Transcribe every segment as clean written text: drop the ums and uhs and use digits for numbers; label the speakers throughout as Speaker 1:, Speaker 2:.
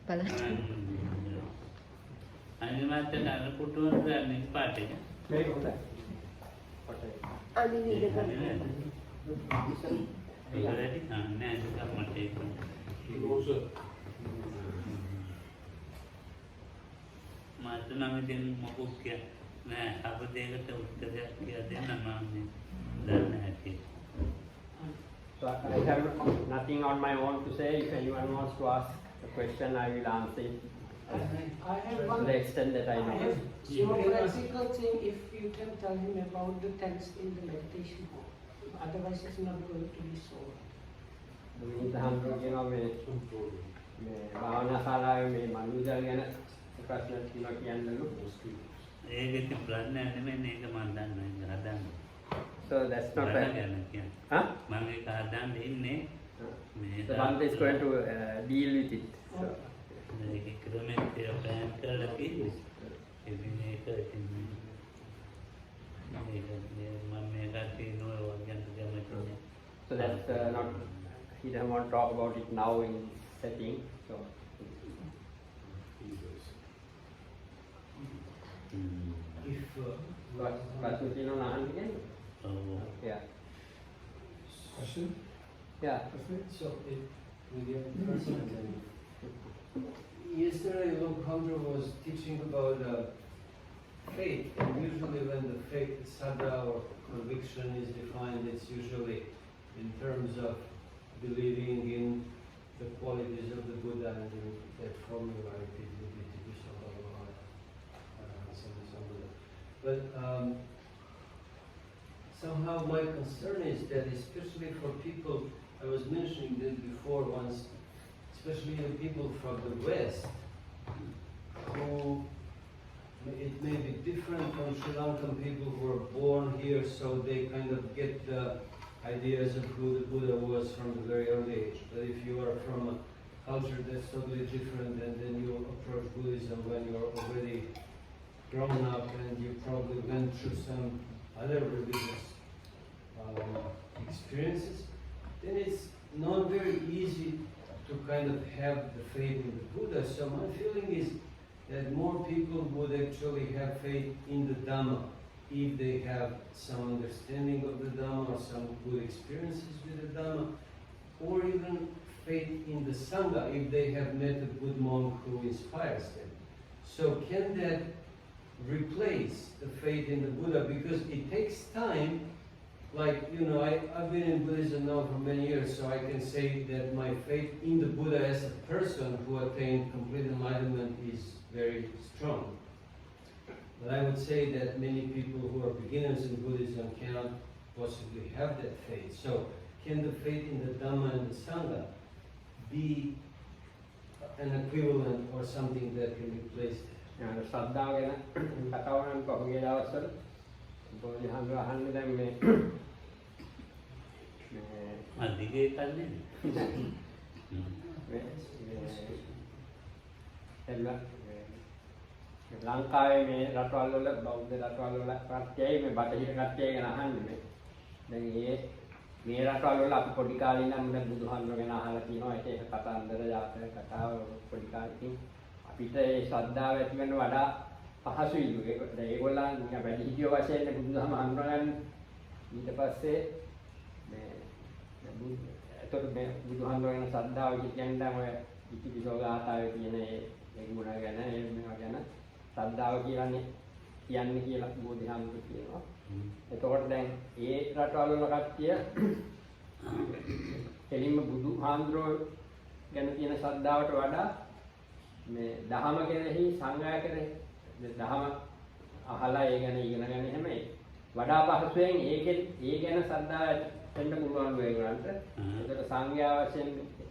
Speaker 1: බලන්න.
Speaker 2: අනිවාර්යයෙන්ම අර පුටුවන ගන්න පාට එක.
Speaker 3: මේක හොඳයි.
Speaker 4: අනිත් එක
Speaker 2: ඒකලටි නෑ ඒක මට ඒක. මාත් නම් ඉතින් මොකක් කිය නෑ අප දෙයකට උත්තරයක් කියලා දෙන්න මම දන්නේ නැහැ.
Speaker 3: So I have nothing on my own to say. If anyone wants to ask a question, I will answer it
Speaker 5: I have one.
Speaker 3: to the extent that I
Speaker 5: I
Speaker 3: know.
Speaker 5: have one practical thing. If you can tell him about the text in the meditation hall, otherwise it's not going to be solved.
Speaker 3: දහම්තුන් කියනවා මේ භාවනා ශාලාවේ මේ මනුජල් ගැන ප්‍රශ්න තියෙනවා කියන්නලු.
Speaker 2: ඒක ඉතින් ප්‍රශ්නයක් නෙමෙයි මේක මම දන්නවා ඒක හදන්න.
Speaker 3: So that's not
Speaker 2: ප්‍රශ්න
Speaker 3: bad.
Speaker 2: ගැන කියන්නේ.
Speaker 3: Huh?
Speaker 2: මම ඒක හදන්න ඉන්නේ මේ
Speaker 3: So one is going to deal with it. So,
Speaker 2: මේක ක්‍රමයෙන් ප්ලෑන් කරලා තියෙන්නේ. ඉතින් මේක ඉතින් මම මේක තියෙනවා වගේ ගමන්නේ.
Speaker 3: so that's not. He doesn't want to talk about it now in setting. So
Speaker 6: If
Speaker 3: ප්‍රශ්න තියෙනවා අහන්න කියන්නේ. Yeah.
Speaker 6: question,
Speaker 3: Yeah.
Speaker 6: so yesterday Lokhandra was teaching about faith, and usually when the faith saddha or conviction is defined, it's usually in terms of believing in the qualities of the Buddha and in that formula but somehow my concern is that especially for people, I was mentioning this before once, especially the people from the West, who it may be different from Sri Lankan people who are born here, so they kind of get the ideas of who the Buddha was from a very early age. But if you are from a culture that's totally different, and then you approach Buddhism when you're already grown up and you probably went through some other religious experiences, then it's not very easy to kind of have the faith in the Buddha. So my feeling is that more people would actually have faith in the Dhamma if they have some understanding of the Dhamma or some good experiences with the Dhamma, or even faith in the Sangha if they have met a good monk who inspires them. So can that replace the faith in the Buddha? Because it takes time. Like, you know, I've been in Buddhism now for many years, so I can say that my faith in the Buddha as a person who attained complete enlightenment is very strong. But I would say that many people who are beginners in Buddhism cannot possibly have that faith. So can the faith in the Dhamma and the Sangha be an equivalent or something that can replace that?
Speaker 3: ශ්‍රද්ධාව ගැන කතා කරන පහුගිය දවස්වල පොඩි හංග අහන්නේ දැන් මේ
Speaker 2: අදිගේ කන්නේ
Speaker 3: ලංකාවේ මේ රටවල් වල බෞද්ධ රටවල් වල ප්‍රත්‍යයයි මේ බටහිර කට්ටිය ගැන අහන්නේ මේ දැන් මේ රටවල් වල අපි පොඩි කාලේ ඉඳන් බුදුහාමුදුරුවෝ ගැන අහලා තියෙනවා ඒක කතාන්දර ජාතක කතාව පොඩි කාලේ අපිට ඒ ශ්‍රද්ධාව ඇති වෙන වඩා පහසුයිලු ඒකට ඒගොල්ලන් නිකන් වැඩි හිටියෝ වශයෙන් බුදුදහම හඳුනගන්න ඊට පස්සේ මේ එතකොට මේ බුදුහාමුදුරුවෝ ගැන ශ්‍රද්ධාව කියන්නේ ඔය ඉතිපිසෝ ගාථාවේ තියෙන ඒ ගුණ ගැන ඒ මේවා ගැන ශ්‍රද්ධාව කියන්නේ කියලා බුදුහාමුදුරුවෝ කියනවා. එතකොට දැන් ඒ රටවල් වල කට්ටිය එළින්ම බුදුහාමුදුරුවෝ ගැන තියෙන ශ්‍රද්ධාවට වඩා මේ දහම කෙරෙහි සංඝයා කෙරෙහි දහම අහලා ඒ ගැන ඉගෙන ගන්න හැම වඩා පහසුවෙන් ඒ ගැන ශ්‍රද්ධාව වෙන්න පුළුවන් වෙගලන්ට. ඒකට සංඝයා වශයෙන්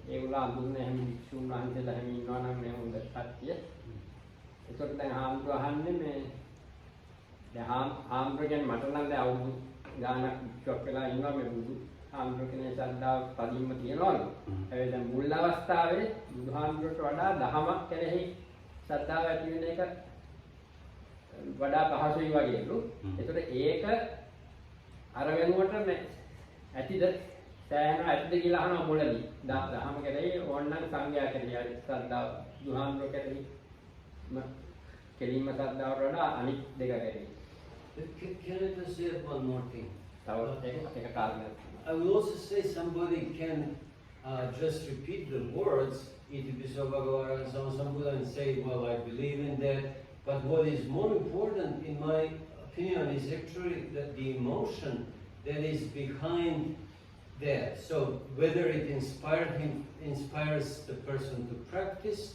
Speaker 3: ඒගොල්ලෝ අඳුරන හැම වික්ෂුන් වහන්සේලා හැම ඉන්නවා නම් මේ හොඳ කට්ටිය. ඒකට දැන් හාමුදුරුවෝ අහන්නේ මේ දැන් හාමුදුරුවෝ කියන්නේ මට නම් දැන් අවුරුදු ගානක් වික්ෂුවක් වෙලා ඉන්නවා මේ බුදු හාමුදුරුවෝ කෙනේ ශ්‍රද්ධාව පදින්ම තියනවලු. ඒ දැන් මුල් අවස්ථාවේ බුදුහාමුදුරුවෝට වඩා දහම කෙරෙහි ශ්‍රද්ධාව ඇති වෙන එක වඩා පහසුයි වගේලු. ඒකට ඒක අර වෙනුවට මේ ඇතිද සෑහෙන ඇත්ත කියලා අහනවා මුලදී. දහම කෙරෙහි ඕනනම් සංඝයා කෙරෙහි හරි ශ්‍රද්ධාව දුහාන්දර කෙරෙහි කෙලින්ම ශ්‍රද්ධාවට වඩා අනිත් දෙක කෙරෙහි.
Speaker 6: Can I just say one more thing?
Speaker 3: තව එක කාරණයක්.
Speaker 6: I will also say somebody can just repeat the words, Iti Piso Bhagavata Sambuddha, and say, well, I believe in that. But what is more important, in my opinion, is actually that the emotion that is behind that. So whether it inspires the person to practice,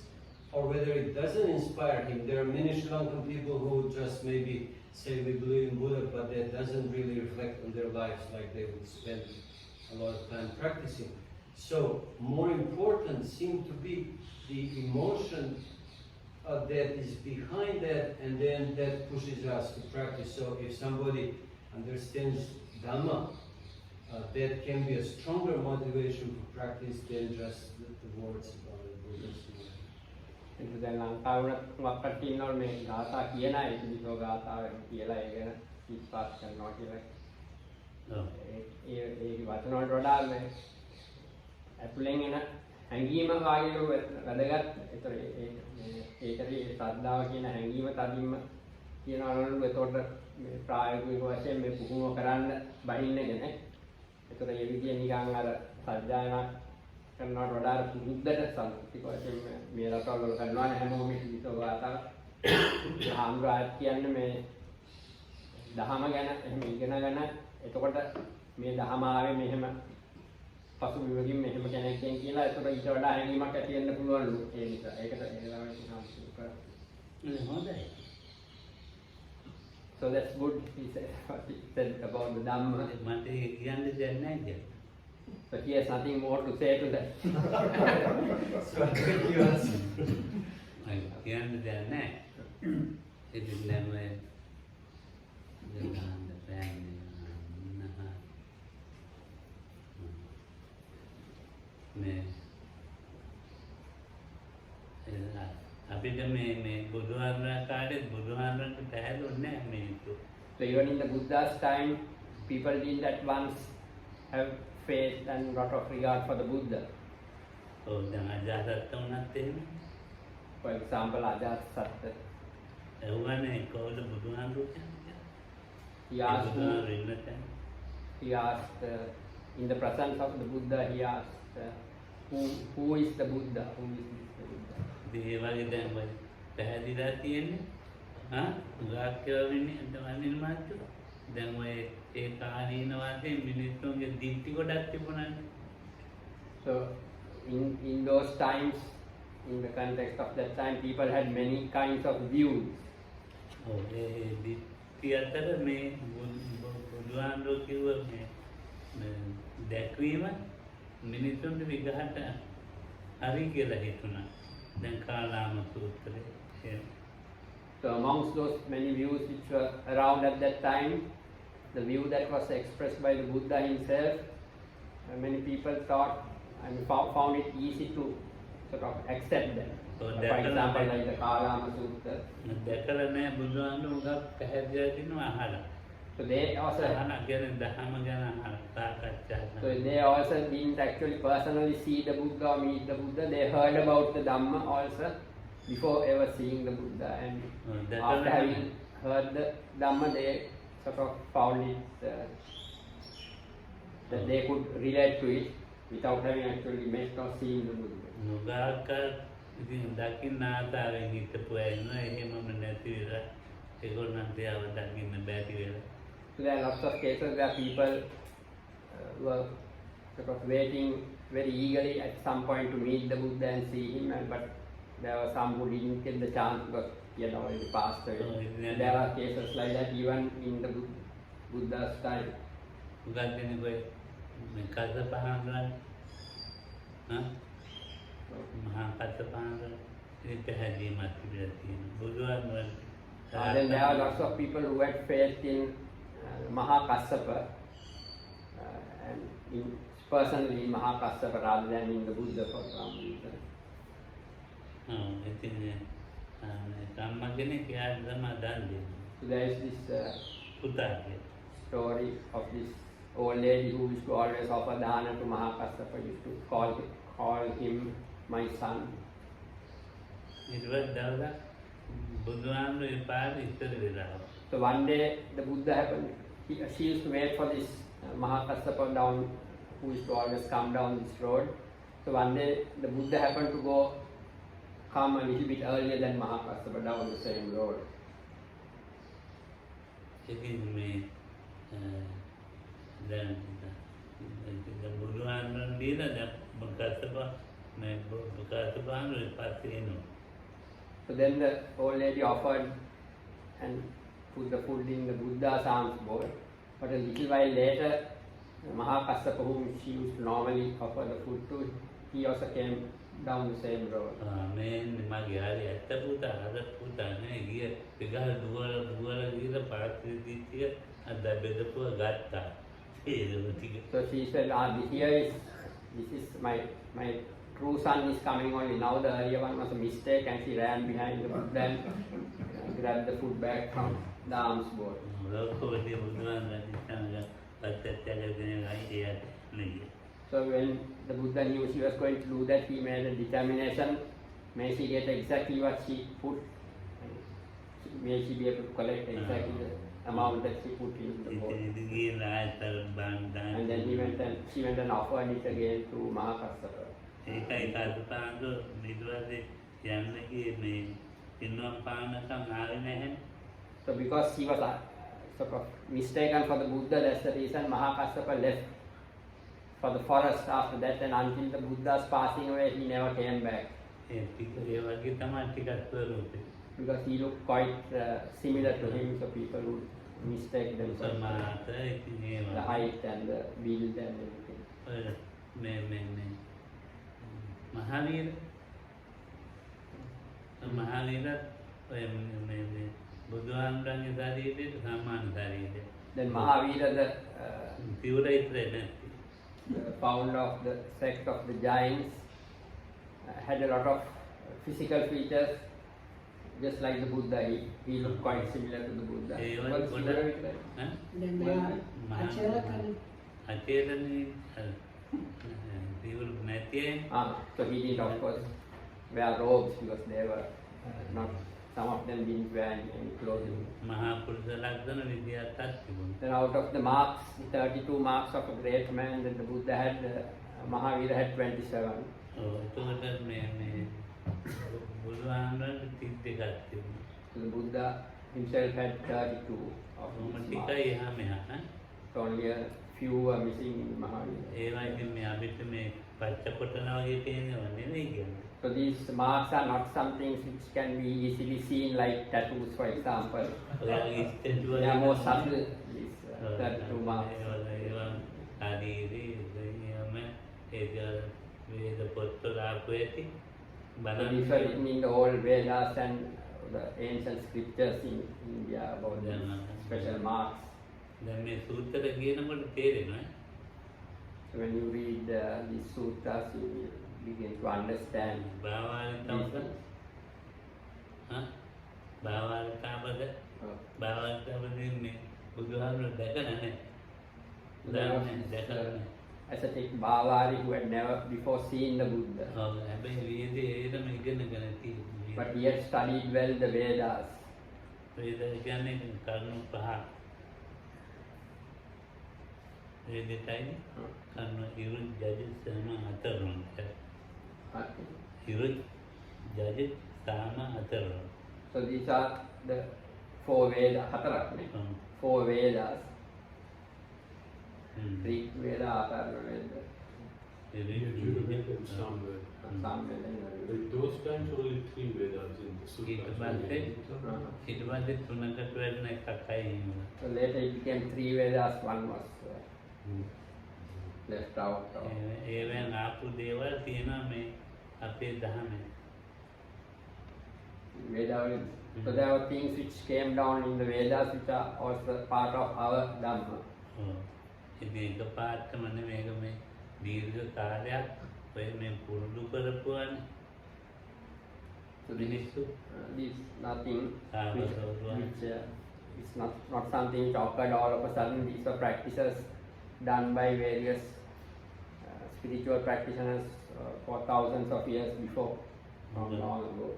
Speaker 6: or whether it doesn't inspire him. There are many Sri Lankan people who just maybe say we believe in Buddha, but that doesn't really reflect on their lives like they would spend a lot of time practicing. So more important seem to be the emotion that is behind that, and then that pushes us to practice. So if somebody understands Dhamma, that can be a stronger motivation for practice than just the words about the Buddha's.
Speaker 3: දැන් ලංකාවට වක්කට ඉන්නවනේ මේ ගාථා කියන අය ඉතිවිසෝ ගාථාව කියලා ඒ ගැන විශ්වාස කරනවා කියලා. ඒ වචන වලට වඩා මේ ඇතුලෙන් එන හැඟීම වාගේ වැදගත්. ඒතර ඒකේ ශ්‍රද්ධාව කියන හැඟීම තදින්ම කියනවා නේද? ඒතකොට මේ ප්‍රායෝගික වශයෙන් මේ පුහුණුව කරන්න බහින්නේ නැහැ. ඒතර ඒ විදිය නිකන් අර සත්‍යයනා කරනවට වඩා බුද්ධට සම්පූර්ණ වශයෙන් මේ රටවල වල කරනවා නේ හැමෝම ඉතිවිසෝ ගාථා. ආම්රාජ් කියන්නේ මේ දහම ගැන එහෙම ඉගෙනගෙන එතකොට මේ දහම ආවේ මෙහෙම පසුබිමකින් මෙහෙම කෙනෙක්ගෙන් කියලා ඒතකොට ඊට වඩා හැඟීමක් ඇති වෙන්න පුළුවන්ලු ඒ නිසා ඒකට ඒ ළමයි කියනවා
Speaker 2: හොඳයි.
Speaker 3: So that's good, he said about the Dhamma.
Speaker 2: මට කියන්න දෙයක් නැහැ.
Speaker 3: But he has nothing more to say to that.
Speaker 6: So thank you answer.
Speaker 2: කියන්න දෙයක් නැහැ. ඉතින් දැන් ඔය දෙන්න බෑනේ. මේ අපිට මේ බුදුහාමුදුරන් කාලේ බුදුහාමුදුරන්ට පැහැදුන්නේ නැහැ මේක.
Speaker 3: So even in the Buddha's time, people didn't at once have faith and lot of regard for the Buddha.
Speaker 2: ඔව් දැන් අජාසත්ත උනත් එහෙම.
Speaker 3: For example, Ajatasattu.
Speaker 2: එවුවනේ කවුද බුදුහාමුදුරුවෝ කියන්නේ?
Speaker 3: He asked in the presence of the Buddha, he asked, who is the Buddha? Who is the Buddha?
Speaker 2: ඒ වගේ දැන් ඔය පැහැදිලා තියෙන්නේ. ගාක්කව වෙන්නේ අන්තවන්නේ මාත්තු. දැන් ඔය ඒ කාලීන වාසේ මිනිස්සුන්ගේ දිට්ටි කොටක් තිබුණානේ.
Speaker 3: So in those times, in the context of that time, people had many kinds of views.
Speaker 2: ඔව් ඒ දිට්ටි අතර මේ බුදුහාමුදුරුවෝ කිව්ව මේ දැක්වීම මිනිස්සුන්ට විගහට හරි කියලා හිතුණා. දැන් කාලාම සූත්‍රයේ.
Speaker 3: So amongst those many views which were around at that time, the view that was expressed by the Buddha himself, many people thought and found it easy to sort of accept them.
Speaker 2: So
Speaker 3: For example, like the Kalama Sutta.
Speaker 2: දැකලා නැහැ බුදුහාමුදුරුවෝ පැහැදිලා තිනවා අහලා.
Speaker 3: So they also
Speaker 2: අහලා ගැන දහම ගැන අහලා සාකච්ඡා
Speaker 3: So they also didn't actually personally see the Buddha or meet the Buddha. They heard about the Dhamma also before ever seeing the Buddha. And after having heard the Dhamma, they sort of found it that they could relate to it without having actually met or seen the Buddha.
Speaker 2: නුගාක ඉතින් දකින්න ආතාවෙන් හිටපු අය නෝ එහෙමම නැති වෙලා ඒගොල්ලන්ට ආව දකින්න බැරි වෙලා.
Speaker 3: So there are lots of cases where people were sort of waiting very eagerly at some point to meet the Buddha and see him, but there were some who didn't get the chance because he had already passed away. There are cases like that even in the Buddha's time.
Speaker 2: උගත් දෙනෙකුයි මේ කස්සපහඳුරන් මහා කස්සපහඳුරන් ඉතින් පැහැදීමක් තිබිලා තියෙනවා. බුදුහාමුදුරන්
Speaker 3: Then there are lots of people who had faith in Mahakassapa and personally Mahakassapa rather than in the Buddha for some reason.
Speaker 2: ඉතින් ධම්ම කෙනෙක් යාට තමයි දන් දෙන්නේ.
Speaker 3: So there is this
Speaker 2: පුතාගේ.
Speaker 3: story of this old lady who used to always offer dana to Mahakassapa used to call him my son.
Speaker 2: It was Dawda. Buddha is part is
Speaker 3: So one day the Buddha happened, she used to wait for this Mahakassapa down, who used to always come down this road. So one day the Buddha happened to come a little bit earlier than Mahakassapa down the same road.
Speaker 2: Checking me, then the Buddha did that Bukasapa is Pasino.
Speaker 3: So then the old lady offered and put the food in the Buddha's alms bowl. But a little while later, Mahakassapa, whom she used to normally offer the food to, he also came down the same road.
Speaker 2: Man, Magyari, at the Buddha, other Buddha, here, the girl, the party, at the Bedapur Gata.
Speaker 3: So she said, this is my true son is coming only now. The earlier one was a mistake, and she ran behind the Buddha and grabbed the food bag from the alms bowl. So when the Buddha knew she was going to do that, he made a determination, may she get exactly what she put, may she be able to collect exactly the amount that she put into the bowl. And then she went and offered it again to Mahakassapa. So because she was sort of mistaken for the Buddha, that's the reason Mahakassapa left for the forest after that, and until the Buddha's passing away, he never came back. Because he looked quite similar to him, so people would mistake them for the height and the build and everything.
Speaker 2: Mahavira Buddha's
Speaker 3: Then Mahavira, the founder of the sect of the giants, had a lot of physical features, just like the Buddha. He looked quite similar to the Buddha. So he did, of course, wear robes because they were not. Some of them didn't wear any clothing. Then out of the marks, 32 marks of a great man that the Buddha had, Mahavira had 27. So the Buddha himself had 32 of these marks. So only a few were missing in Mahavira. So these marks are not something which can be easily seen like tattoos, for example. They are more subtle, these 32 marks. So these were written in the old Vedas and the ancient scriptures in India about the special marks. So when you read these sutras, you will begin to understand these things. Ascetic Bhavari who had never before seen the Buddha. But he had studied well the Vedas. So these are the four Vedas, four Vedas. Rig Veda, Atharva Veda, Samveda.
Speaker 1: At those times only 3 Vedas in the Sutras.
Speaker 3: So later it became 3 Vedas, one was left out. Veda. So there were things which came down in the Vedas which are also part of our dhamma. So this is nothing which is not something which occurred all of a sudden. These are practices done by various spiritual practitioners for thousands of years before, from long ago,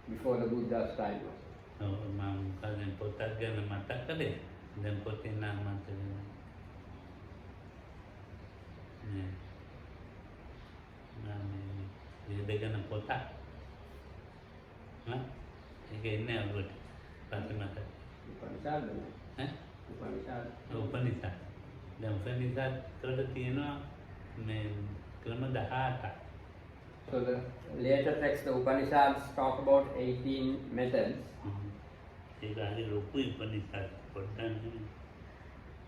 Speaker 3: before the Buddha's time.
Speaker 2: මම කලින් පොතක් ගැන මතක් කළේ. දැන් පොතේ නම මතක නැහැ. මේ දෙකන පොතක්. ඒක එන්නේ අපිට. පස්සේ මතක.
Speaker 3: Upanishad.
Speaker 2: ඈ?
Speaker 3: Upanishad.
Speaker 2: උපනිෂද්. දැන් උපනිෂද් වල තියෙනවා මේ ක්‍රම 18ක්.
Speaker 3: So the later text, the Upanishads talk about 18 methods.
Speaker 2: ඒක හරි ලොකු උපනිෂද් පොතක්.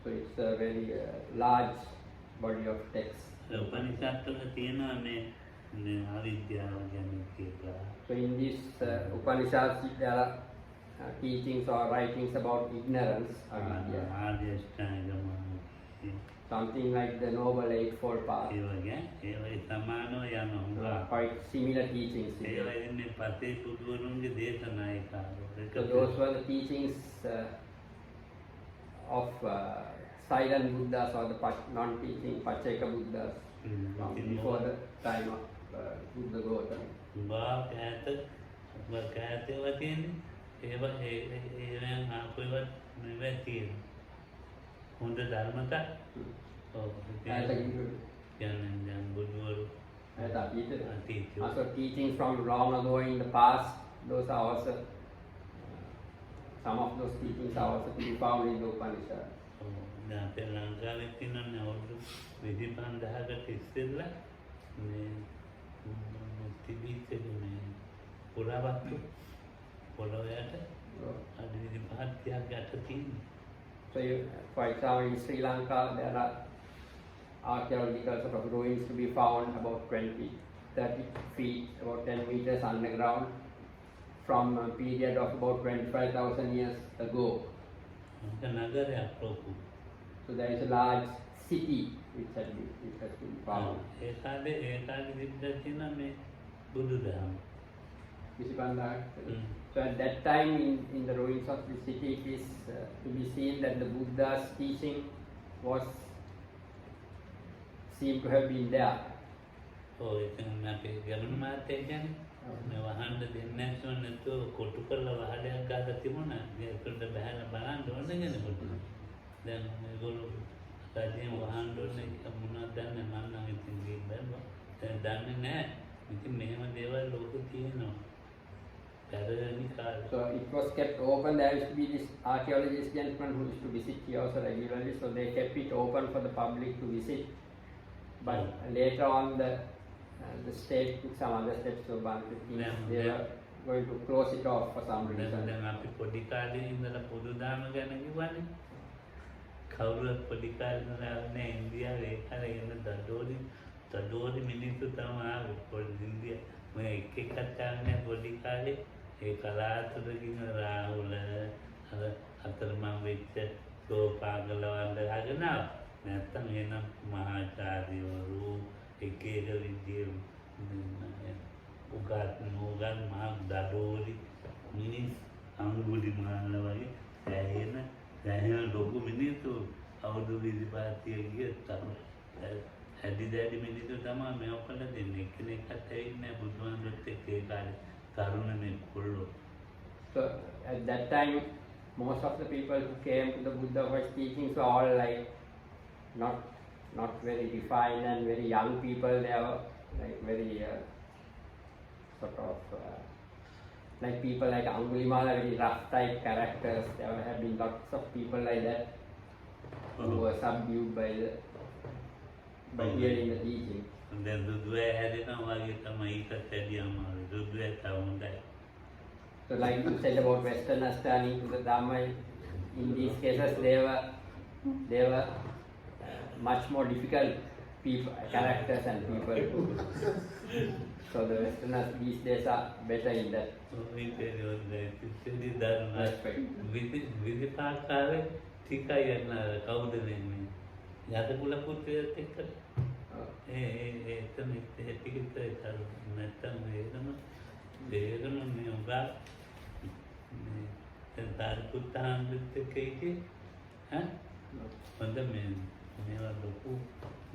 Speaker 3: So it's a very large body of text.
Speaker 2: උපනිෂද් වල තියෙනවා මේ අවිද්‍යාව ගැන කියලා.
Speaker 3: So in these Upanishads, there are teachings or writings about ignorance, avidya.
Speaker 2: ආර්ය අෂ්ටාංග මාර්ගය.
Speaker 3: Something like the Noble Eightfold Path.
Speaker 2: ඒ වගේ ඒවයි සමානව යනවා.
Speaker 3: Quite similar teachings.
Speaker 2: ඒවයි ඉන්නේ පතේ පුදුරුන්ගේ දේශනා ඒකාරෝ.
Speaker 3: So those were the teachings of silent Buddhas or the non-teaching Pacceka Buddhas from before the time of Buddha Gautama.
Speaker 2: කෑතේවා තියෙන්නේ ඒවා ඒවෙන් ආපුවත් නෙවෙයි තියෙන්නේ. හොඳ ධර්මතා
Speaker 3: Also teachings from long ago in the past, those are also some of those teachings are also to be found in the Upanishad.
Speaker 2: අපේ ලංකාවේ තියෙනනේ අවුරුදු 25,000කට ඉස්සෙල්ලා මේ තිබිච්ච මේ පුරාවස්තු පොළොවට අද 25,000ක් යට තියෙනවා.
Speaker 3: So, for example, in Sri Lanka, there are archaeological sort of ruins to be found about 20, 30 feet, about 10 meters underground, from a period of about 25,000 years ago. So, there is a large city which has been found. So at that time in the ruins of the city, it is to be seen that the Buddha's teaching seemed to have been there.
Speaker 2: Oh, itu nabi gaman mate kan? Wahan de dinne sunne tu kotu karla wahale agada timona. Dia kerja bahan bahan doang dengan itu. Dan guru tadi wahan doang ni kamuna dan mana itu gimana? Dan ni itu memang dewa logo tiada.
Speaker 3: So it was kept open. There used to be this archaeologist gentleman who used to visit here also regularly. So they kept it open for the public to visit. But later on, the state took some other steps to ban the things. They were going to close it off for some reason.
Speaker 2: Dan api podikali indala podu dhamma gana kiwane. Kawurat podikali indala ne India rekala ina dadori minitu tama awe pod India. Me ek katane podikali ඒ කලාතුරකින් රාහුල අතරමං වෙච්ච සෝපාගලවන්ද හදනවා. නැත්තම් එනම් මහාචාර්යවරු එක එක විදිය උගත් නෝගන් මහා දඩෝලි මිනිස් අඟුලි මාල වගේ දැහෙන ලොකු මිනිස්සු අවුරුදු 25 ගිය තමයි හැදි දැඩි මිනිස්සු තමයි මේ ඔක්කොල දෙන්නේ. එක්කෙනෙක්වත් ඇවිත් නැහැ බුදුහාමුදුරුවොත් එක්ක ඒ කාලේ.
Speaker 3: So at that time, most of the people who came to the Buddha's teachings were all like not very refined and very young people. They were like very sort of like people like Angulimala, very rough type characters. There have been lots of people like that who were subdued by hearing the teaching.
Speaker 2: Dan dua hari nama kita mai kata dia mahu dua tahun dah.
Speaker 3: So like you said about Westerners turning to the Dhamma, in these cases they were much more difficult people, characters and people. So the Westerners these days are better in that. Respect.
Speaker 2: Vidi pakare tika yana kau dengan Yata pula putih tekar. Itu kita kalau natang itu mah dia kan memang tentang putahan itu kayak, හොඳ මේවා ලොකු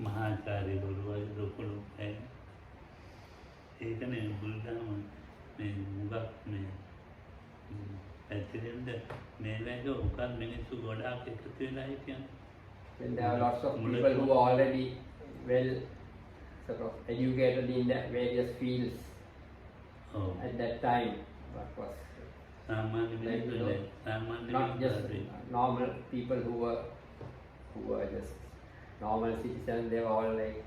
Speaker 2: මහාචාර්යවරු වගේ ලොකු අය. ඒකනේ බුදුදහම මේ මුගක් මේ පැතිරෙන්න මේ වගේ උකත් මිනිස්සු ගොඩාක් එකතු වෙලා හිටියන.
Speaker 3: Then there are lots of people who are already well sort of educated in the various fields at that time. What was
Speaker 2: සාමාන්‍ය මිනිස්සු
Speaker 3: not just normal people who were just normal citizens. They were all like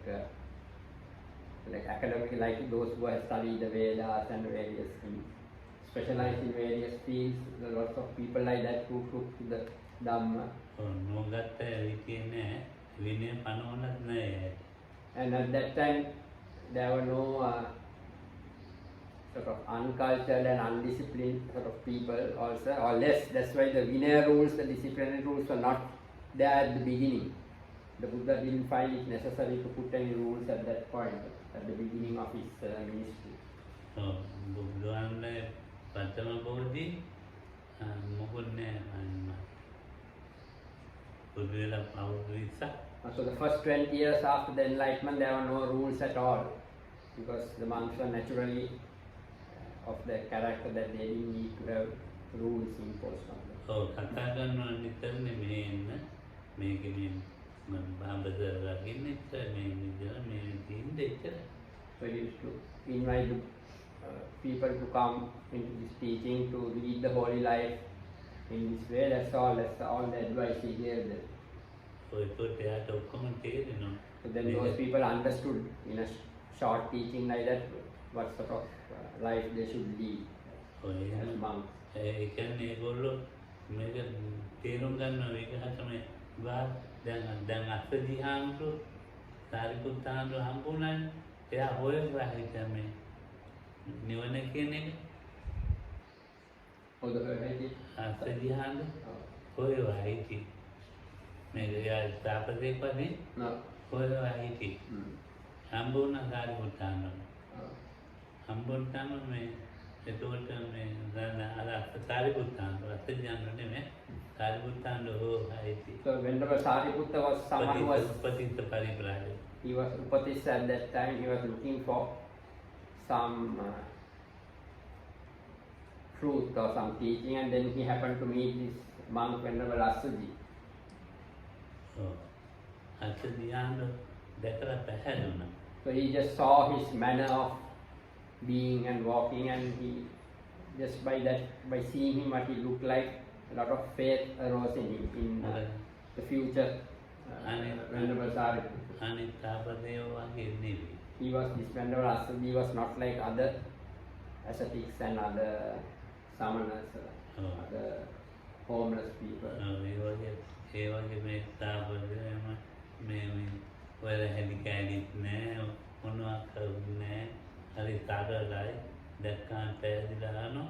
Speaker 3: academic, like those who have studied the Vedas and various things, specialized in various fields. There are lots of people like that who took to the dhamma.
Speaker 2: නොගත්ත විදිය නෑ විනය පනවලත් නෑ.
Speaker 3: And at that time there were no sort of uncultured and undisciplined sort of people also, or less. That's why the Vinaya rules, the disciplinary rules were not there at the beginning. The Buddha didn't find it necessary to put any rules at that point, at the beginning of his ministry.
Speaker 2: බුදුන්ගේ ප්‍රථම බෝධි මොකුත් නෑ බුදු වෙලා අවුරුදු 20ක්.
Speaker 3: So the first 20 years after the enlightenment there were no rules at all, because the monks were naturally of the character that they didn't need to have rules imposed on them.
Speaker 2: කතා කරනවා නිතරනේ මේ එන්න මේක මේ බාබදරගෙන ඉතර මේ විදිහට මේ දින්ද ඉතර.
Speaker 3: So he used to invite the, people to come into this teaching to lead the holy life in this way. That's all the advice he gave them.
Speaker 2: ඔයකොට එයාට ඔක්කොම තේරෙනවා.
Speaker 3: So then those people understood in a short teaching like that what sort of life they should lead as monks.
Speaker 2: ඒ කියන්නේ ඒගොල්ලෝ මේක තේරුම් ගන්නවා විගහ තමයි දැන් අස්සජී හාමුදුරු සාරිපුත්ත හාමුදුරු හම්බුනානේ. එයා හොයලා හිටියා මේ නිවන කියන එක. අස්සජී හාමුදුරු හොයලා හිටියේ. මේක එයා තාපසෙක් වගේ හොයලා හිටියේ. හම්බුණා සාරිපුත්ත හාමුදුරු. හම්බුන්ටම මේ එතකොට මේ අර සාරිපුත්තාන්ට අස්සජානට නෙමෙයි සාරිපුත්තාන්ට හිටියේ.
Speaker 3: So whenever Sariputta was someone who was
Speaker 2: Upatissa පරිබ්‍රාජක.
Speaker 3: He was Upatissa at that time. He was looking for some truth or some teaching, and then he happened to meet this monk Venerable Assaji.
Speaker 2: අස්සජානට දැකලා පැහැදුණා.
Speaker 3: So he just saw his manner of being and walking, and he just by seeing him what he looked like, a lot of faith arose in him in the future Venerable Sariputta. He was this Venerable Assaji. He was not like other ascetics and other samanas, other homeless people.
Speaker 2: ඒ වගේ මේ තාපදේම මේ වල හැදිකාලිත් නෑ මොනවා කරුන්නේ නෑ. හරි සාගරයි දැක්කාන් පැහැදිලානෝ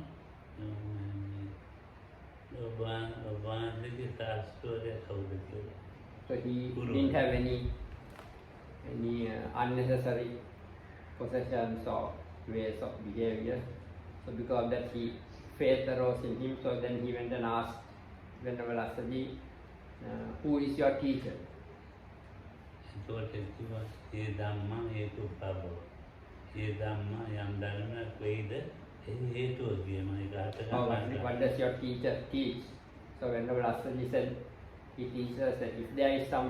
Speaker 2: ඔබාන්ගේ සාස්ත්‍රය කවුද කියලා.
Speaker 3: So he didn't have any unnecessary possessions or ways of behavior. So because of that faith arose in him. So then he went and asked Venerable Assaji, who is your teacher?
Speaker 2: එතකොට කිව්වා ඒ ධම්ම හේතු පබව. ඒ ධම්ම යම් ධර්මයක් වෙයිද ඒ හේතුව කියනවා. ඒක අර්ථ
Speaker 3: What does your teacher teach? So Venerable Assaji said, he teaches that if there is some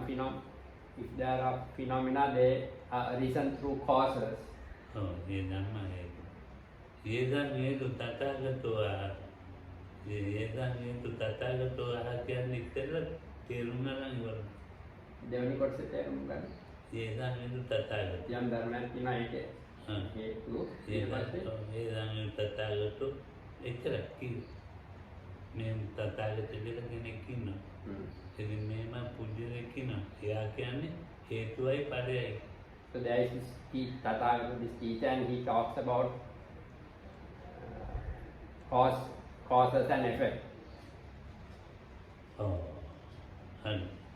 Speaker 3: if there are phenomena, they are arisen through causes.
Speaker 2: ඒ ධම්ම හේතු. ඒ ධම්ම හේතු තථාගතෝ ආහාර. ඒ ධම්ම හේතු තථාගතෝ ආහාර කියන්නේ ඉතින් තේරුම් ගන්න ඉවරයි.
Speaker 3: දෙවනි කොටසේ තේරුම් ගන්න.
Speaker 2: ඒ ධම්ම හේතු තථාගත.
Speaker 3: යම් ධර්මයක් තියෙනවා ඒකේ හේතු
Speaker 2: ඒ ධම්ම තථාගතෝ එච්චරයි කිව්වේ. මේ තථාගත කියලා කෙනෙක් ඉන්නවා. ඉතින් මේම පුජ්‍යලෙක් ඉන්නවා. එයා කියන්නේ හේතුවයි ඵලයයි.
Speaker 3: So there is this Tathagata, this teacher, and he talks about causes and effect.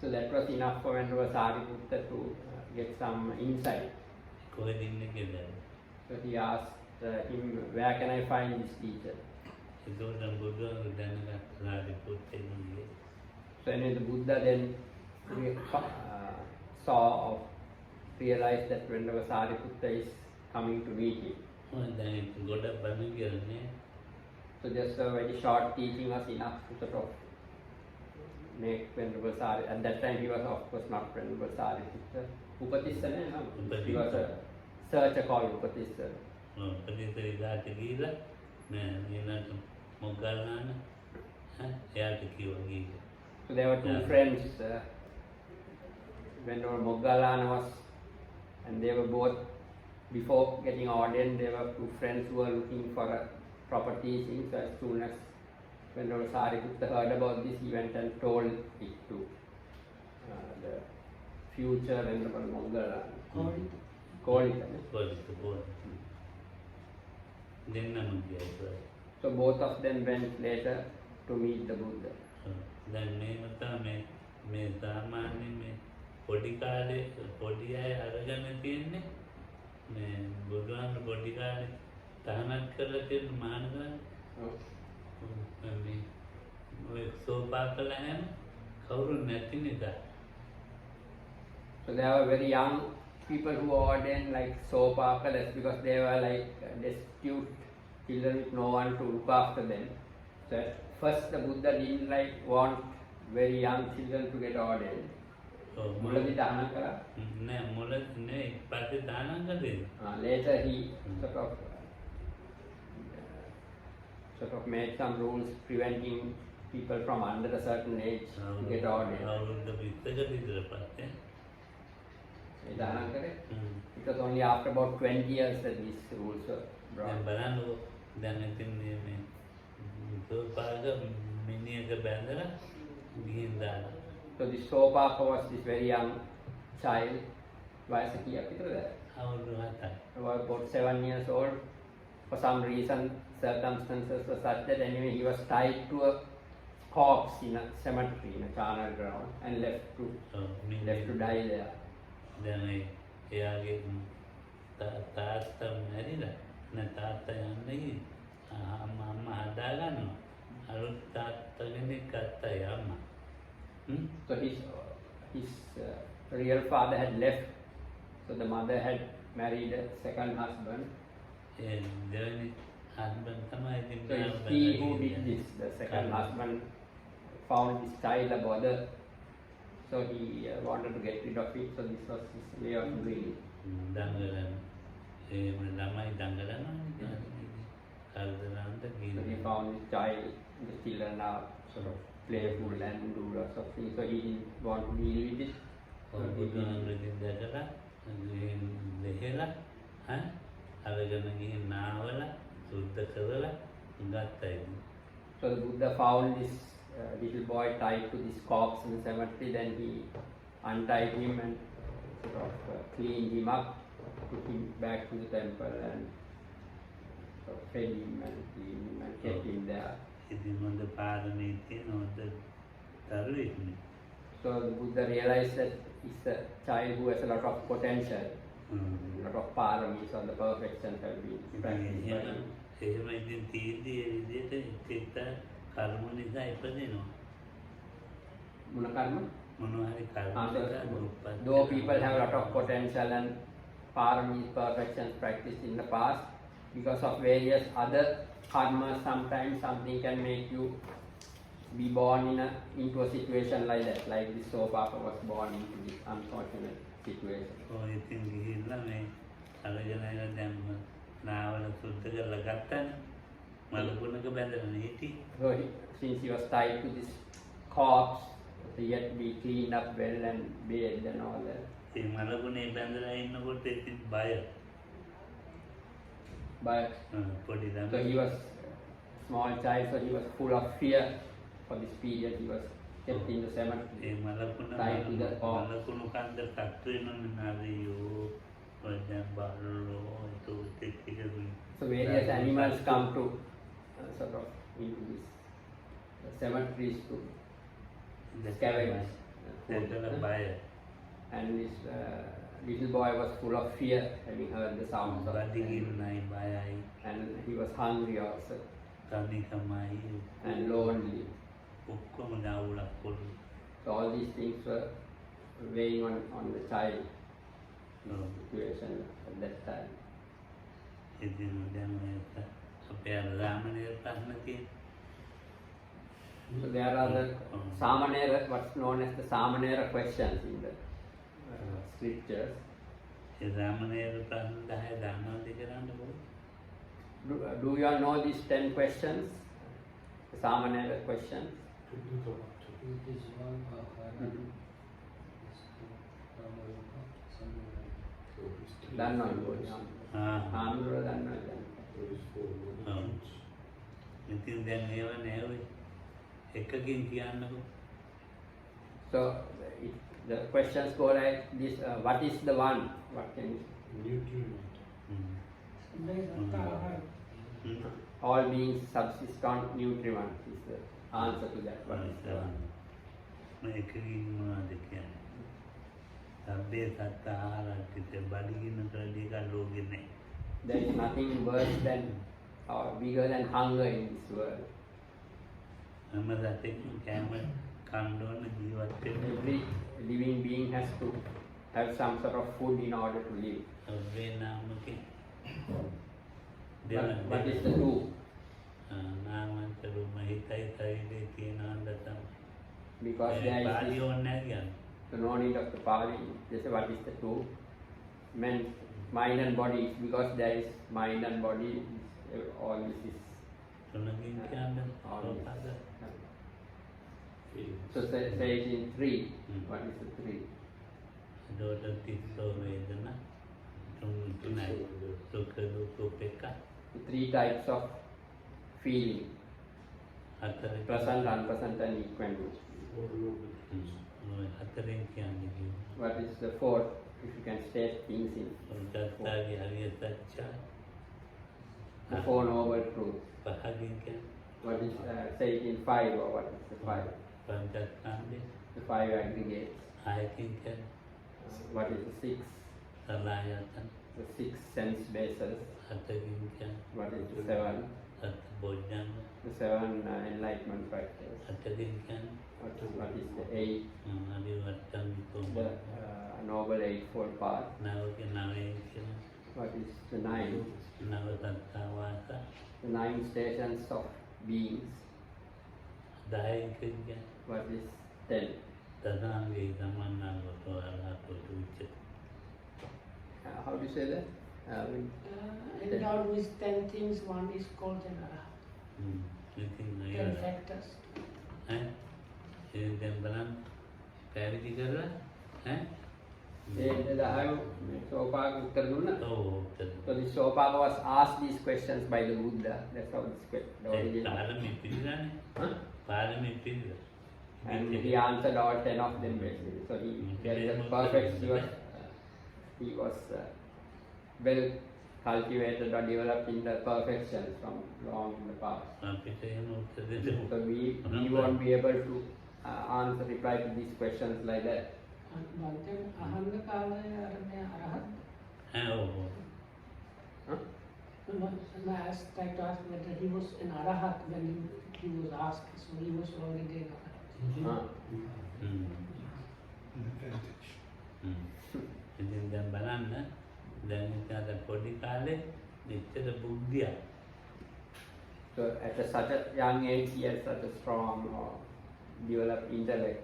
Speaker 3: So that was enough for Venerable Sariputta to get some insight. So he asked him, where can I find this teacher? So anyway, the Buddha then saw or realized that whenever Sariputta is coming to meet him. So just a very short teaching was enough to sort of make Venerable Sariputta. At that time he was of course not Venerable Sariputta. Upatissa, no? He was a searcher called Upatissa. So there were two friends. Venerable Moggallana was, and they were both, before getting ordained, they were two friends who were looking for a proper teaching. So as soon as Venerable Sariputta heard about this, he went and told it to the future Venerable Moggallana. So both of them went later to meet the Buddha.
Speaker 2: පොඩි කාලේ පොඩි අය අරගෙන තියෙන්නේ මේ බුදුහාම පොඩි කාලේ තහනක් කරලා තියෙන මහානගම මේ ඔය සෝපාකල හැම කවුරු නැති නිසා.
Speaker 3: So there were very young people who were ordained like Sopakalas because they were like destitute children with no one to look after them. So at first the Buddha didn't want very young children to get ordained. Muladi dahana kara?
Speaker 2: No, muladi ne, pati dahana kare.
Speaker 3: Later he sort of made some rules preventing people from under a certain age to get ordained. It was only after about 20 years that these rules were brought. So this Sopaka was this very young child, about 7 years old. For some reason, circumstances were such that anyway he was tied to a corpse in a cemetery, in a charnel ground, and left to die there.
Speaker 2: Then එයාගේ තාත්තා මැරිලා තාත්තා යන්නේ අම්මා හදාගන්නවා අලුත් තාත්තා කෙනෙක් අත්තයි අම්මා.
Speaker 3: So his real father had left, so the mother had married a second husband.
Speaker 2: දෙවෙනි husband තමයි ඉතින්
Speaker 3: So it's he who did this. The second husband found this child a bother, so he wanted to get rid of it. So this was his way of doing it. So he found this child. The children are sort of playful and do lots of things. So he didn't want to deal with it. So the Buddha found this little boy tied to this corpse in the cemetery. Then he untied him and sort of cleaned him up, took him back to the temple and sort of fed him and cleaned him and kept him there. So the Buddha realized that he's a child who has a lot of potential, a lot of paramis or the perfections have been practiced by him. Muna karma? Though people have a lot of potential and paramis, perfections practiced in the past, because of various other karma, sometimes something can make you be born into a situation like that, like this Sopaka was born into this unfortunate situation. So since he was tied to this corpse, he had to be cleaned up well and bathed and all that. But so he was a small child, so he was full of fear for this period. He was kept in the cemetery, tied to the corpse. So various animals come to sort of into this cemeteries to scavenge. And this little boy was full of fear, having heard the sounds of and he was hungry also and lonely. So all these things were weighing on the child
Speaker 2: Oh.
Speaker 3: situation at that time.
Speaker 2: ඉතින් දැන් මේක අපේ අර රාමණේර ප්‍රශ්න තියෙන.
Speaker 3: So there are the Samanera, what's known as the Samanera questions in the scriptures.
Speaker 2: ඒ රාමණේර ප්‍රශ්න 10 ධම්මාවලි කරන්න ඕනේ.
Speaker 3: Do you all know these 10 questions? The Samanera questions?
Speaker 6: It is one ahara.
Speaker 3: Done on board.
Speaker 2: ආ.
Speaker 3: Done
Speaker 2: ඔව්. ඉතින් දැන් ඒව නෑ එකකින් කියන්නකෝ.
Speaker 3: So the questions go like this: what is the one? What can
Speaker 1: Nutrient.
Speaker 3: all beings subsist on nutriment? Is the answer to that. What is the one?
Speaker 2: එකකින් මොනවද කියන්නේ? සබ්බේ සත්ත ආහාරච්චිත බඩගින්න කරදී එක රෝගෙ නැහැ.
Speaker 3: There is nothing worse than or bigger than hunger in this world.
Speaker 2: හැම සතෙක්ම කෑම කන්න ඕන ජීවත් වෙන්න.
Speaker 3: Every living being has to have some sort of food in order to live.
Speaker 2: සබ්බේ නාමකේ.
Speaker 3: What is the two?
Speaker 2: නාමන්ත රූප හිතයි ශරීරේ තියෙනවද තමයි.
Speaker 3: Because there is
Speaker 2: පාලිය
Speaker 3: this,
Speaker 2: ඕනේ නැහැ කියන්නේ.
Speaker 3: so no need of the Pali. They say what is the two? Mind and body. Because there is mind and body. All this is.
Speaker 2: තුනකින් කියන්න
Speaker 3: all
Speaker 2: ඕපාද.
Speaker 3: this. So say it in three. What is the three?
Speaker 2: දෝත තිස්සෝ වේදනා තුනයි සුඛ දුක්ඛ උපේක්ඛා.
Speaker 3: The three types of feeling:
Speaker 2: හතර
Speaker 3: present, unpresent, and equanimous.
Speaker 2: හතරෙන් කියන්නේ කිව්වා.
Speaker 3: What is the fourth? If you can state things in
Speaker 2: උද්දත්තාගේ හරිය සත්‍ය.
Speaker 3: the Four Noble Truths.
Speaker 2: පහකින් කියන්නේ
Speaker 3: What is say it in five, or what is the five?
Speaker 2: පංචස්කන්ධය.
Speaker 3: The five aggregates.
Speaker 2: හයකින් කියන්නේ
Speaker 3: What is the six?
Speaker 2: සලආයතන.
Speaker 3: The six sense bases.
Speaker 2: හතකින් කියන්නේ
Speaker 3: What is the seven?
Speaker 2: සත් බොජ්ජංග.
Speaker 3: The seven enlightenment factors.
Speaker 2: හතකින් කියන්නේ
Speaker 3: What is the eight?
Speaker 2: අරිවට්ටමිකෝ.
Speaker 3: The Noble Eightfold Path.
Speaker 2: නවක නවයෙන් කියන්නේ
Speaker 3: What is the nine?
Speaker 2: නව තත්ත්වාස.
Speaker 3: The nine stations of beings.
Speaker 2: දහයෙන් කියන්නේ
Speaker 3: What is 10?
Speaker 2: තදාංගේ සමන්නාගතෝ අරහතෝ උච්චති.
Speaker 3: How do you say that?
Speaker 5: Endowed with 10 things, one is called an Arahant.
Speaker 2: ඉතින්
Speaker 5: 10
Speaker 2: අය
Speaker 5: factors.
Speaker 2: දැන් බලන්න පැවිදි කරලා
Speaker 3: Sopaka උත්තර දුන්නා.
Speaker 2: ඔව්
Speaker 3: So this Sopaka was asked these questions by the Buddha. That's how this the origin.
Speaker 2: පාරමී පිළිගන්නේ.
Speaker 3: Huh?
Speaker 2: පාරමී පිළිගන්නේ.
Speaker 3: And he answered all 10 of them basically. So he had the perfect. He was well cultivated or developed in the perfection from long in the past.
Speaker 2: අපිට එහෙම උත්තර දෙන්න.
Speaker 3: So we won't be able to reply to these questions like that.
Speaker 5: Bhagwan අහන්න කාලේ අරනේ අරහත්.
Speaker 2: ඔව්.
Speaker 3: Huh?
Speaker 5: And I tried to ask whether he was an Arahat when he was asked, so he was already an Arahat.
Speaker 2: ඉතින් දැන් බලන්න දැන් ඉතින් පොඩි කාලේ මෙච්චර බුද්ධිය.
Speaker 3: So at such a young age, he had such a strong developed intellect.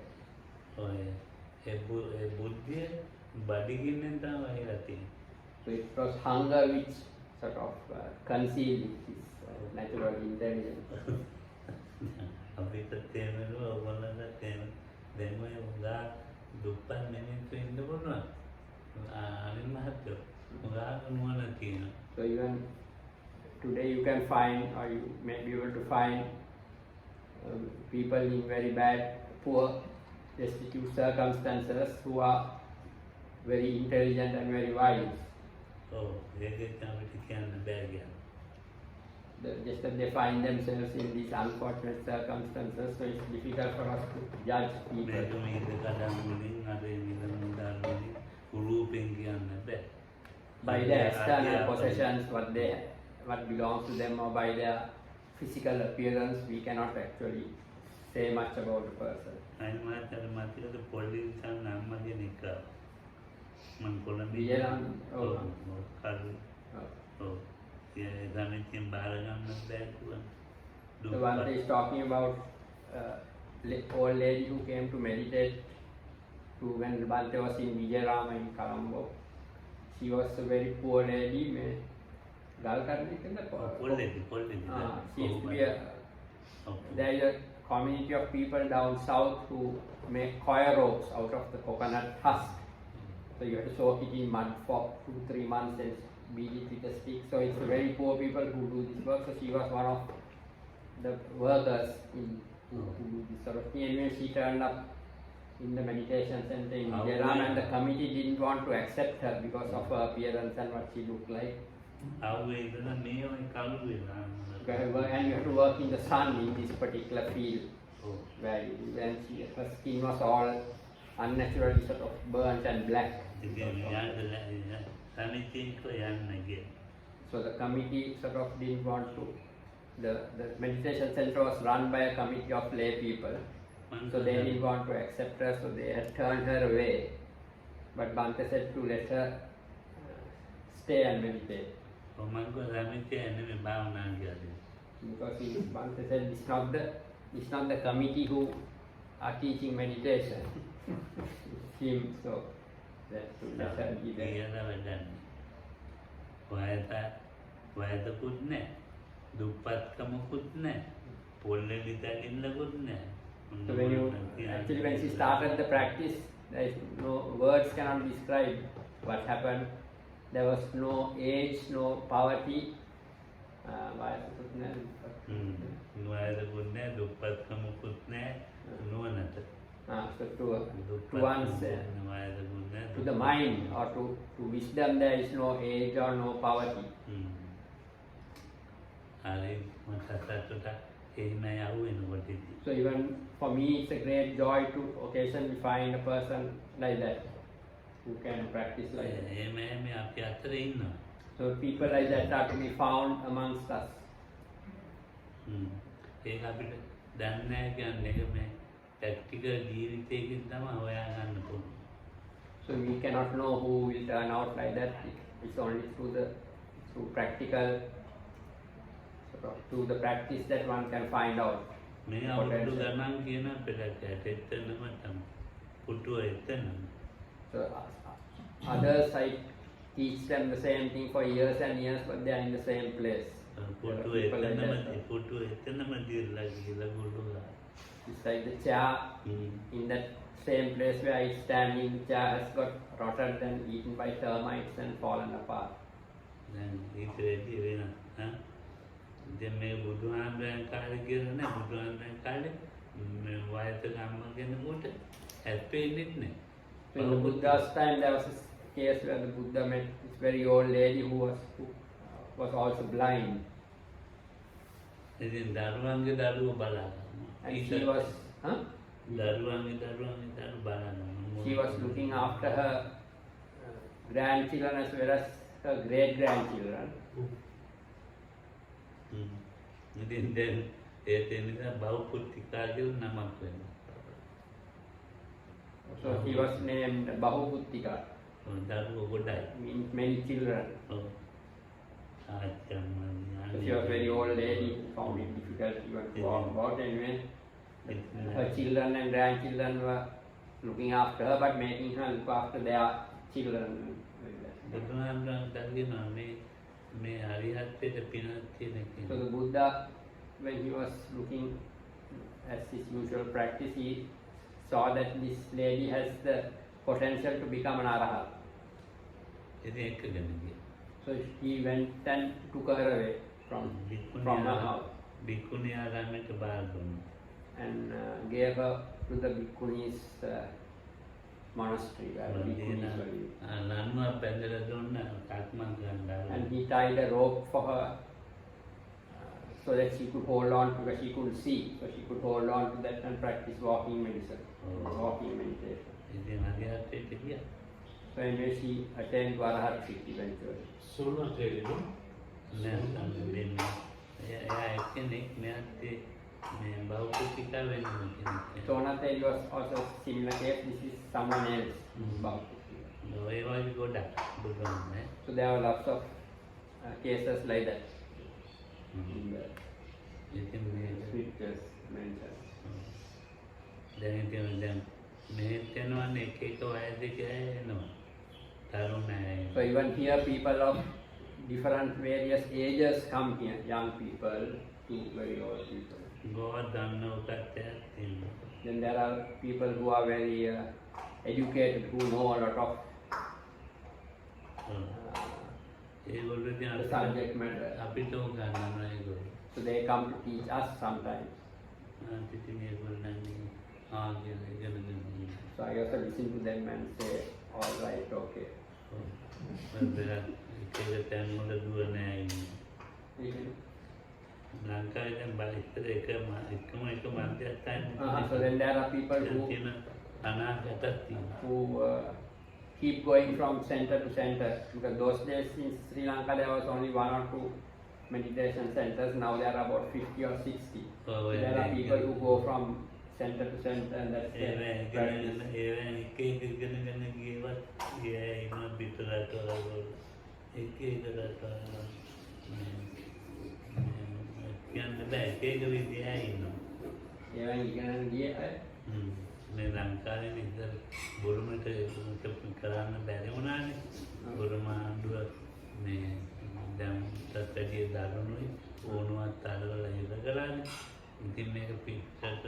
Speaker 2: ඔය ඒ බුද්ධිය බඩගින්නෙන් තමයි වෙලා තියෙන්නේ.
Speaker 3: So it was hunger which sort of concealed his natural intelligence.
Speaker 2: අපිට තේරෙනවා ඔයගොල්ලන්ට තේරෙන දැන් ඔය උදා දුප්පත් මිනිස්සු ඉන්න පුළුවන්. අනිත් මහත්තයෝ උදා නුවණ තියෙනවා.
Speaker 3: So even today you can find, or you may be able to find people in very bad, poor, destitute circumstances who are very intelligent and very wise.
Speaker 2: ඔව් ඒකත් අපිට කියන්න බෑ කියන්නේ.
Speaker 3: Just that they find themselves in these unfortunate circumstances, so it's difficult for us to judge people.
Speaker 2: මේක මේක කඩන් වලින් අර විදිහම දාන්නේ රූපෙන් කියන්න බෑ.
Speaker 3: By their external possessions, what belongs to them, or by their physical appearance, we cannot actually say much about the person.
Speaker 2: අයි මාතර මතකද පොල්ලි සම් අම්මගේ නික මං කොළඹ
Speaker 3: විජයරාම
Speaker 2: කරු
Speaker 3: Oh.
Speaker 2: ඔව් ඒ ගමෙන් බාර ගන්නත් බැහැ
Speaker 3: The one that is talking about old lady who came to meditate to when Bante was in Vijayarama in Colombo. She was a very poor lady.
Speaker 2: පොල්ලි
Speaker 3: She used to be there is a community of people down south who make coir ropes out of the coconut husk. So you have to soak it in mud for 2-3 months and beat it with a stick. So it's very poor people who do this work. So she was one of the workers who do this sort of thing. Anyway, she turned up in the meditation center in Vijayarama, and the committee didn't want to accept her because of her appearance and what she looked like. And you have to work in the sun in this particular field where when her skin was all unnaturally sort of burnt and black. So the committee sort of didn't want to. The meditation center was run by a committee of lay people. So they didn't want to accept her, so they had turned her away. But Bhante said to let her stay and meditate. Because Bhante said it's not the committee who are teaching meditation. It's him, so that to let her be there.
Speaker 2: වයදකුත් නෑ දුප්පත්කමකුත් නෑ පොල්ලෙලි දකින්නකුත් නෑ
Speaker 3: So when she started the practice, there is no words cannot describe what happened. There was no age, no poverty.
Speaker 2: වයදකුත් නෑ දුප්පත්කමකුත් නෑ නුවණට
Speaker 3: So to one's, to the mind or to wisdom, there is no age or no poverty. So even for me, it's a great joy to occasionally find a person like that who can practice like that. So people like that are to be found amongst us.
Speaker 2: practical ජීවිතයකින් තමයි හොයාගන්න පුළුවන්.
Speaker 3: So we cannot know who will turn out like that. It's only through practical, through the practice that one can find out.
Speaker 2: මේ අවුරුදු ගණන් කියන පෙරට එතනම තමයි. පුටුව එතනම.
Speaker 3: So others I teach them the same thing for years and years, but they are in the same place.
Speaker 2: පුටුව එතනම දිරලා ගිහලා ගොඩුලා.
Speaker 3: It's like the chair in that same place where it's standing, the chair has got rotted and eaten by termites and fallen apart.
Speaker 2: Then it's ready වෙන. දැන් මේ බුදුහාමුදුරන් කාලේ කියලා නෑ බුදුහාමුදුරන් කාලේ මේ වයසක අම්මා කෙනෙකුට හැප්පෙන්නෙත් නෑ.
Speaker 3: So in the Buddha's time there was a case where the Buddha met this very old lady who was also blind.
Speaker 2: ඉතින් දරුවන්ගේ දරුවෝ බලනවා.
Speaker 3: And she was, she was looking after her grandchildren as well as her great grandchildren.
Speaker 2: Then
Speaker 3: So he was named Bahuputtika, means many children. So she was very old lady who found it difficult even to walk about. Anyway, her children and grandchildren were looking after her, but making her look after their children. So the Buddha, when he was looking as his usual practice, he saw that this lady has the potential to become an arahat. So he went and took her away from her house and gave her to the bhikkhuni's monastery where the bhikkhunis were living. And he tied a rope for her so that she could hold on to, because she couldn't see, so she could hold on to that and practice walking meditation, walking meditation. So anyway, she attained to Arahat eventually.
Speaker 1: Sona Tele, no?
Speaker 2: මේ බෞද්ධිකා වෙන්න කෙනෙක්.
Speaker 3: So Nate, it was also similar case. This is someone else about.
Speaker 2: ඔය වගේ ගොඩක් බුදුන් නේ.
Speaker 3: So there are lots of cases like that in the
Speaker 2: ඉතින් මේ
Speaker 3: scriptures mentioned.
Speaker 2: දැන් ඉතින් දැන් මෙහෙත් යනවනේ එක එක වයසක එනවා. තරුණයි.
Speaker 3: So even here people of different various ages come here, young people to very old people.
Speaker 2: ගෝවා දන්නව කට්ටියක් තියෙනවා.
Speaker 3: Then there are people who are very educated, who know a lot of
Speaker 2: ඒගොල්ලෝ
Speaker 3: the
Speaker 2: ඉතින්
Speaker 3: subject matter.
Speaker 2: අපිට උගන්වනවා ඒගොල්ලෝ.
Speaker 3: So they come to teach us sometimes.
Speaker 2: ඉතින් ඒගොල්ලෝ ආගෙන ඉගෙනගෙන
Speaker 3: So I also listen to them and say, all right, okay.
Speaker 2: ඒක තැන් වල දුවන්නේ ඉන්නේ. ලංකාවේ දැන් බයිස්තර එකම මන්දිරයක් තියෙනවා.
Speaker 3: So then there are people
Speaker 2: තියෙන අනාගතයක් තියෙනවා.
Speaker 3: who keep going from center to center, because those days in Sri Lanka there was only 1 or 2 meditation centers. Now there are about 50 or 60.
Speaker 2: Oh,
Speaker 3: There
Speaker 2: yeah,
Speaker 3: are
Speaker 2: yeah,
Speaker 3: people
Speaker 2: yeah.
Speaker 3: who go from center to center, and that's their practice.
Speaker 2: ඒවෙන් එක ඉගෙනගෙන ගියවත් ගියා ඉන්න පිටරට වල එක රටවල කියන්න බෑ එක විදිහයි ඉන්නවා.
Speaker 3: Even you can get
Speaker 2: මේ ලංකාවේ ඉඳන් බුරුමට කරන්න බැරි වුණානේ. බුරුම ආණ්ඩුව මේ දැන් තත්ත්වයේ දරුණුයි ඕනවත් අල්ලලා ඉඳ කරන්නේ. ඉතින් මේක පිටරට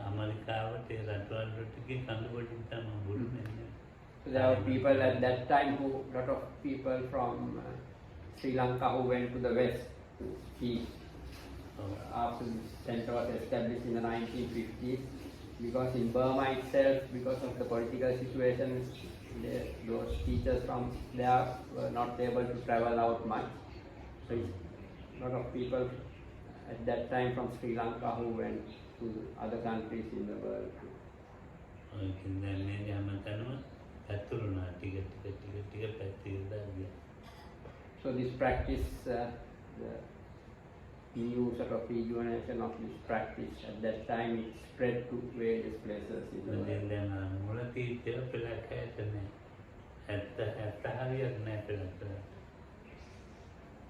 Speaker 2: ඇමරිකාවට ඒ රටවල් ටිකේ කඳුබඩින් තමයි බුරුමේ.
Speaker 3: So there were people at that time who, lot of people from Sri Lanka who went to the west to teach. After the center was established in the 1950s, because in Burma itself, because of the political situation, those teachers from there were not able to travel out much. So a lot of people at that time from Sri Lanka who went to other countries in the world.
Speaker 2: දැන් මේ හැමතැනම ඇතුළුනා ටික පැතිරලා ගියා.
Speaker 3: So this practice, the new sort of rejuvenation of this practice at that time, it spread to various places in the world.
Speaker 2: දැන් මුල තීච්ච පෙළකයට නෑ. ඇත්ත හරියට නෑ පෙළකට.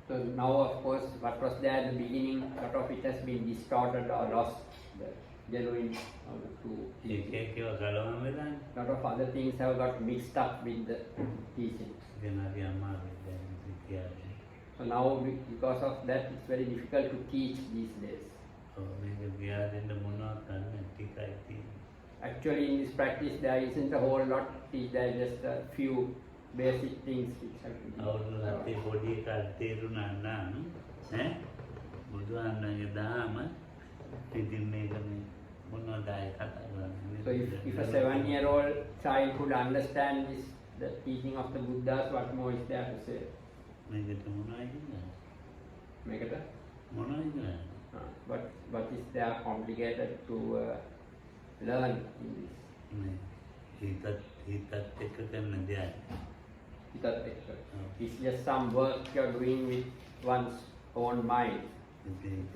Speaker 3: So now, of course, what was there at the beginning, lot of it has been distorted or lost. The genuine to
Speaker 2: ඒක ඒකව ගලවන්න වෙලානේ.
Speaker 3: lot of other things have got mixed up with the teaching.
Speaker 2: දෙනාගේ අමාරුයි දැන් කියන්නේ.
Speaker 3: So now, because of that, it's very difficult to teach these days.
Speaker 2: මේක ගියාදෙන්න මොනවද කරන්නේ ටිකයි තියෙන්නේ.
Speaker 3: Actually, in this practice, there isn't a whole lot to teach. There are just a few basic things which have to be
Speaker 2: අවුරුදු හතේ පොඩි එකක් තේරුණා නම් ඈ බුදුහාමගේ දාම ඉතින් මේක මේ මොනවද ආයේ කතා කරන්නේ.
Speaker 3: So if a 7-year-old child could understand this, the teaching of the Buddhas, what more is there to say?
Speaker 2: මේකට මොනවද කියන්නේ?
Speaker 3: Make it
Speaker 2: මොනවද කියන්නේ?
Speaker 3: what is there complicated to learn in this?
Speaker 2: මේ හිතත් එක්ක කරන දෙයක්.
Speaker 3: It's just some work you're doing with one's own mind,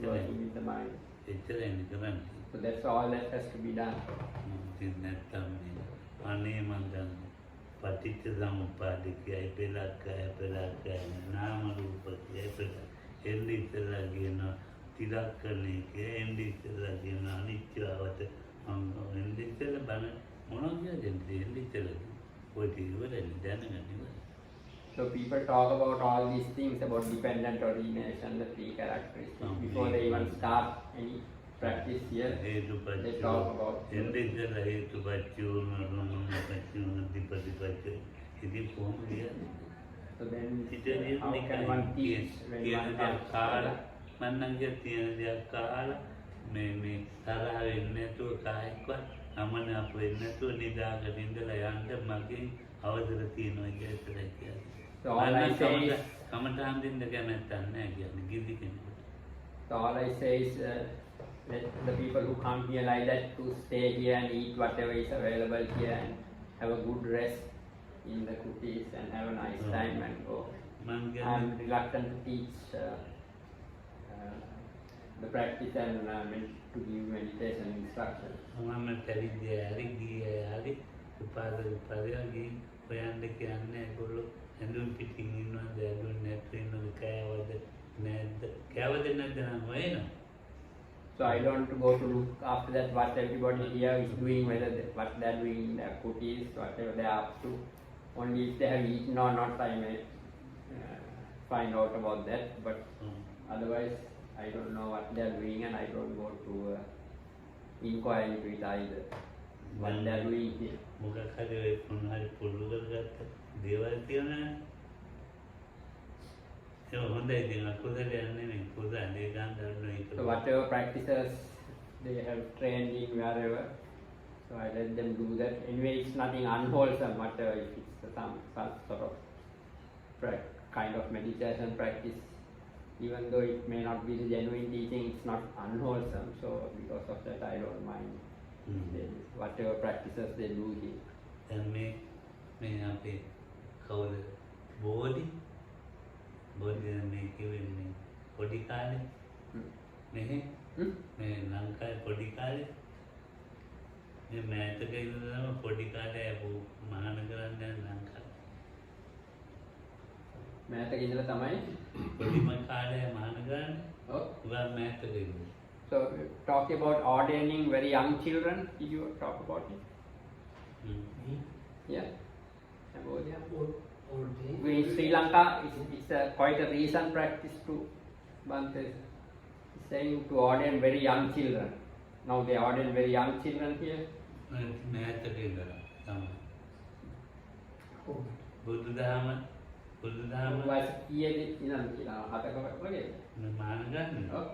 Speaker 3: working with the mind.
Speaker 2: එච්චරයි කරන්නේ.
Speaker 3: So that's all that has to be done.
Speaker 2: ඉතින් නැත්තම් මේ අනේ මන් දන්නේ පටිච්ච සමුප්පාද කියයි පෙළක් නාම රූප කියයි එන්නේ ඉතලා කියන තිලක්කනේ කියන්නේ ඉතලා කියන අනිත්‍යවත එන්නේ ඉතලා බන මොනවද කියන්නේ එන්නේ ඉතලා ඔය ඉවරයි දැනගන්න.
Speaker 3: So people talk about all these things about dependent origination, the three characteristics, before they even start any practice here. They talk about
Speaker 2: එන්නේ ඉතලා හේතුපත්‍යෝ නරමපත්‍යෝ නදිපදිපත්‍යෝ ඉතින් කොහොමද කියන්නේ?
Speaker 3: So then how can one teach when one comes
Speaker 2: කාලා මන්නංගය තියෙන දෙයක් කාලා මේ තරහ වෙන්නේ නැතුව කායිකවත් අමනාප වෙන්නේ නැතුව නිදාගෙන ඉඳලා යන්න මගේ අවසර තියෙනවා කියලා කියන්නේ.
Speaker 3: So all I say is,
Speaker 2: කමටහන් දෙන්න කැමැත්තක් නැහැ කියන්නේ ගිලි කෙනෙකුට.
Speaker 3: so all I say is let the people who come here like that to stay here and eat whatever is available here and have a good rest in the kutis and have a nice time and go. I'm reluctant to teach the practice and to give meditation instruction.
Speaker 2: මම පැවිදි හරි ගියේ හරි උපාසක පරිවර්ගී හොයන්න කියන්නේ ඒගොල්ලෝ ඇඳුම් පිටින් ඉන්නවද ඇඳුම් නැතුව ඉන්නවද කෑවද නැද්ද කෑවද නැද්ද නම් හොයනවා.
Speaker 3: So I don't want to go to look after that what everybody here is doing, whether what they are doing in their cookies, whatever they are up to. Only if they have eaten or not, I may find out about that. But otherwise, I don't know what they are doing, and I don't go to inquire into it either. What they are doing here.
Speaker 2: මොකක් හරි ඔය මොනවාරි පුරුදු කරගත්ත දේවල් තියෙනවා. ඒක හොඳයි ඉතින් අකුසලයක් නෙමෙයි කුසලයක් ගන්න දන්නවා ඒක.
Speaker 3: So whatever practices they have trained in wherever, so I let them do that. Anyway, it's nothing unwholesome, whatever, if it's some sort of kind of meditation practice, even though it may not be the genuine teaching, it's not unwholesome. So because of that, I don't mind whatever practices they do here.
Speaker 2: දැන් මේ අපේ කවුද බෝධි මේ කිව්වේ පොඩි කාලේ මෙහෙ මේ ලංකාවේ පොඩි කාලේ මේ මෑතක ඉඳලා පොඩි කාලේ මහාන කරන්නේ ලංකාවේ
Speaker 3: මෑතක ඉඳලා තමයි
Speaker 2: පොඩිම කාලේ මහාන කරන්නේ.
Speaker 3: ඔව්.
Speaker 2: උගා මෑතක ඉඳලා.
Speaker 3: So talking about ordaining very young children, did you talk about it? Yeah. About
Speaker 5: Ordained.
Speaker 3: In Sri Lanka, it's quite a recent practice to Bhante is saying to ordain very young children. Now they ordain very young children here.
Speaker 2: මෑතක ඉඳලා තමයි. බුදුදහම
Speaker 3: වයස කීයද ඉඳන් කියලා හතක වගේ.
Speaker 2: මහාන ගන්න.
Speaker 3: ඔව්.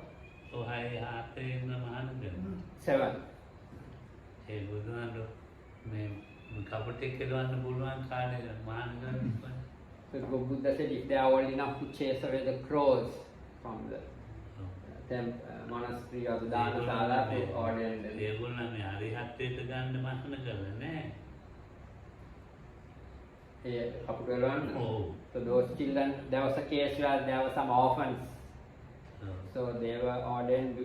Speaker 2: ඔය හතේ ඉන්න මහාන ගන්න.
Speaker 3: 7.
Speaker 2: ඒ බුදුහාමුදුරුවෝ මේ කපටෙක් කෙලවන්න පුළුවන් කාලේ මහාන ගන්න.
Speaker 3: So Buddha said if they are old enough to chase away the crows from the monastery or the dhanasala to ordain them.
Speaker 2: ඒගොල්ලෝ මේ අරිහත්ත්වයට ගන්න මහාන කරලා නැහැ.
Speaker 3: So those children, there was a case where there were some orphans. So they were ordained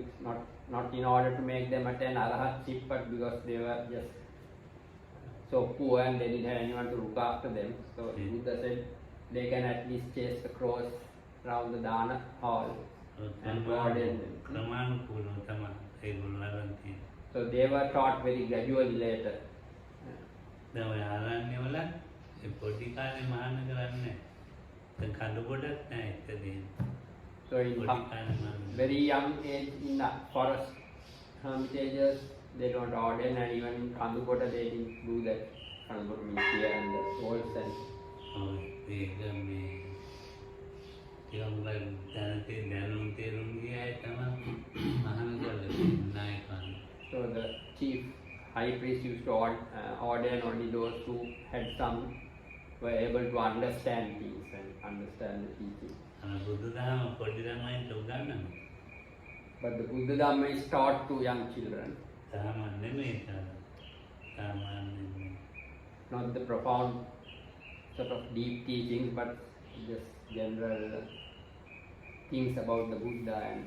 Speaker 3: not in order to make them attain arahatship, but because they were just so poor and they didn't have anyone to look after them. So Buddha said they can at least chase the crows around the dana hall and ordain them. So they were taught very gradually later.
Speaker 2: දැන් ඔය ආරණ්‍ය වල ඒ පොඩි කාලේ මහාන කරන්නේ දැන් කඳු ගොඩක් නැහැ එතනදී.
Speaker 3: So in very young age in the forest hermitages, they don't ordain, and even in Kandukota they didn't do that. Kandukota means here and the walls and.
Speaker 2: ඒක මේ තියම්බල් දැනතේ දැනුම් තේරුම් ගියා තමයි මහාන කරලා නායකයන්.
Speaker 3: So the chief high priest used to ordain only those who had some, were able to understand things and understand the teaching.
Speaker 2: බුදුදහම පොඩි ළමයින්ට උගන්වනවා.
Speaker 3: But the Buddha Dhamma is taught to young children.
Speaker 2: සාමාන්‍ය නෙමෙයි සාමාන්‍ය.
Speaker 3: Not the profound sort of deep teachings, but just general things about the Buddha and.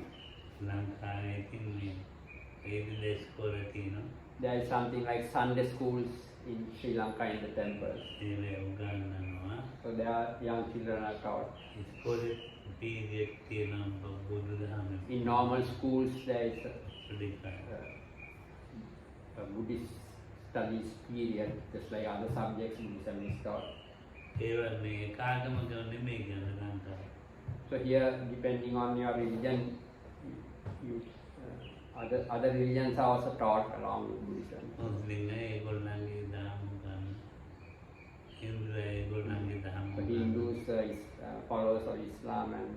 Speaker 2: ලංකාවේ තින්නේ ඒ ස්කෝලේ තියෙනවා.
Speaker 3: There is something like Sunday schools in Sri Lanka in the temples.
Speaker 2: ඒවේ උගන්වනවා.
Speaker 3: So there are young children are taught.
Speaker 2: ස්කෝලේ period තියෙනවා බුදුදහම.
Speaker 3: In normal schools there is a Buddhist studies period, just like other subjects Buddhism is taught.
Speaker 2: ඒවා මේ කාගමක නෙමෙයි කියන ලංකාවේ.
Speaker 3: So here, depending on your religion, other religions are also taught along with Buddhism.
Speaker 2: මුස්ලිම් ඒගොල්ලන්ගේ දහම ගන්න. හින්දු ඒගොල්ලන්ගේ දහම.
Speaker 3: So Hindus followers of Islam and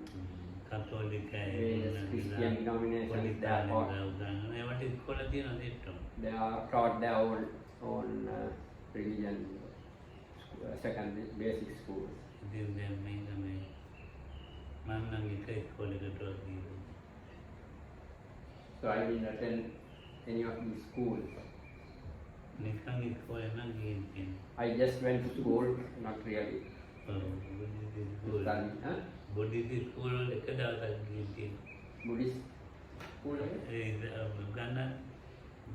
Speaker 2: කතෝලික
Speaker 3: various Christian denominations, they are taught.
Speaker 2: ඒවට ඉස්කෝලේ තියෙනවා දෙට්ටම.
Speaker 3: They are taught their own religion, secondary basic schools.
Speaker 2: ඉතින් දැන් මේක මේ මම නම් එක ඉස්කෝලේකට ගිහින්.
Speaker 3: So I didn't attend any of these schools.
Speaker 2: නිකන් ඉස්කෝලේ නම් ගිහින් තියෙනවා.
Speaker 3: I just went to school, not really.
Speaker 2: බුද්ධිස්කෝල.
Speaker 3: Study, huh?
Speaker 2: බුද්ධිස්කෝල එක දවසක් ගිහින් තියෙනවා.
Speaker 3: Buddhist. school එකේ?
Speaker 2: ගන්න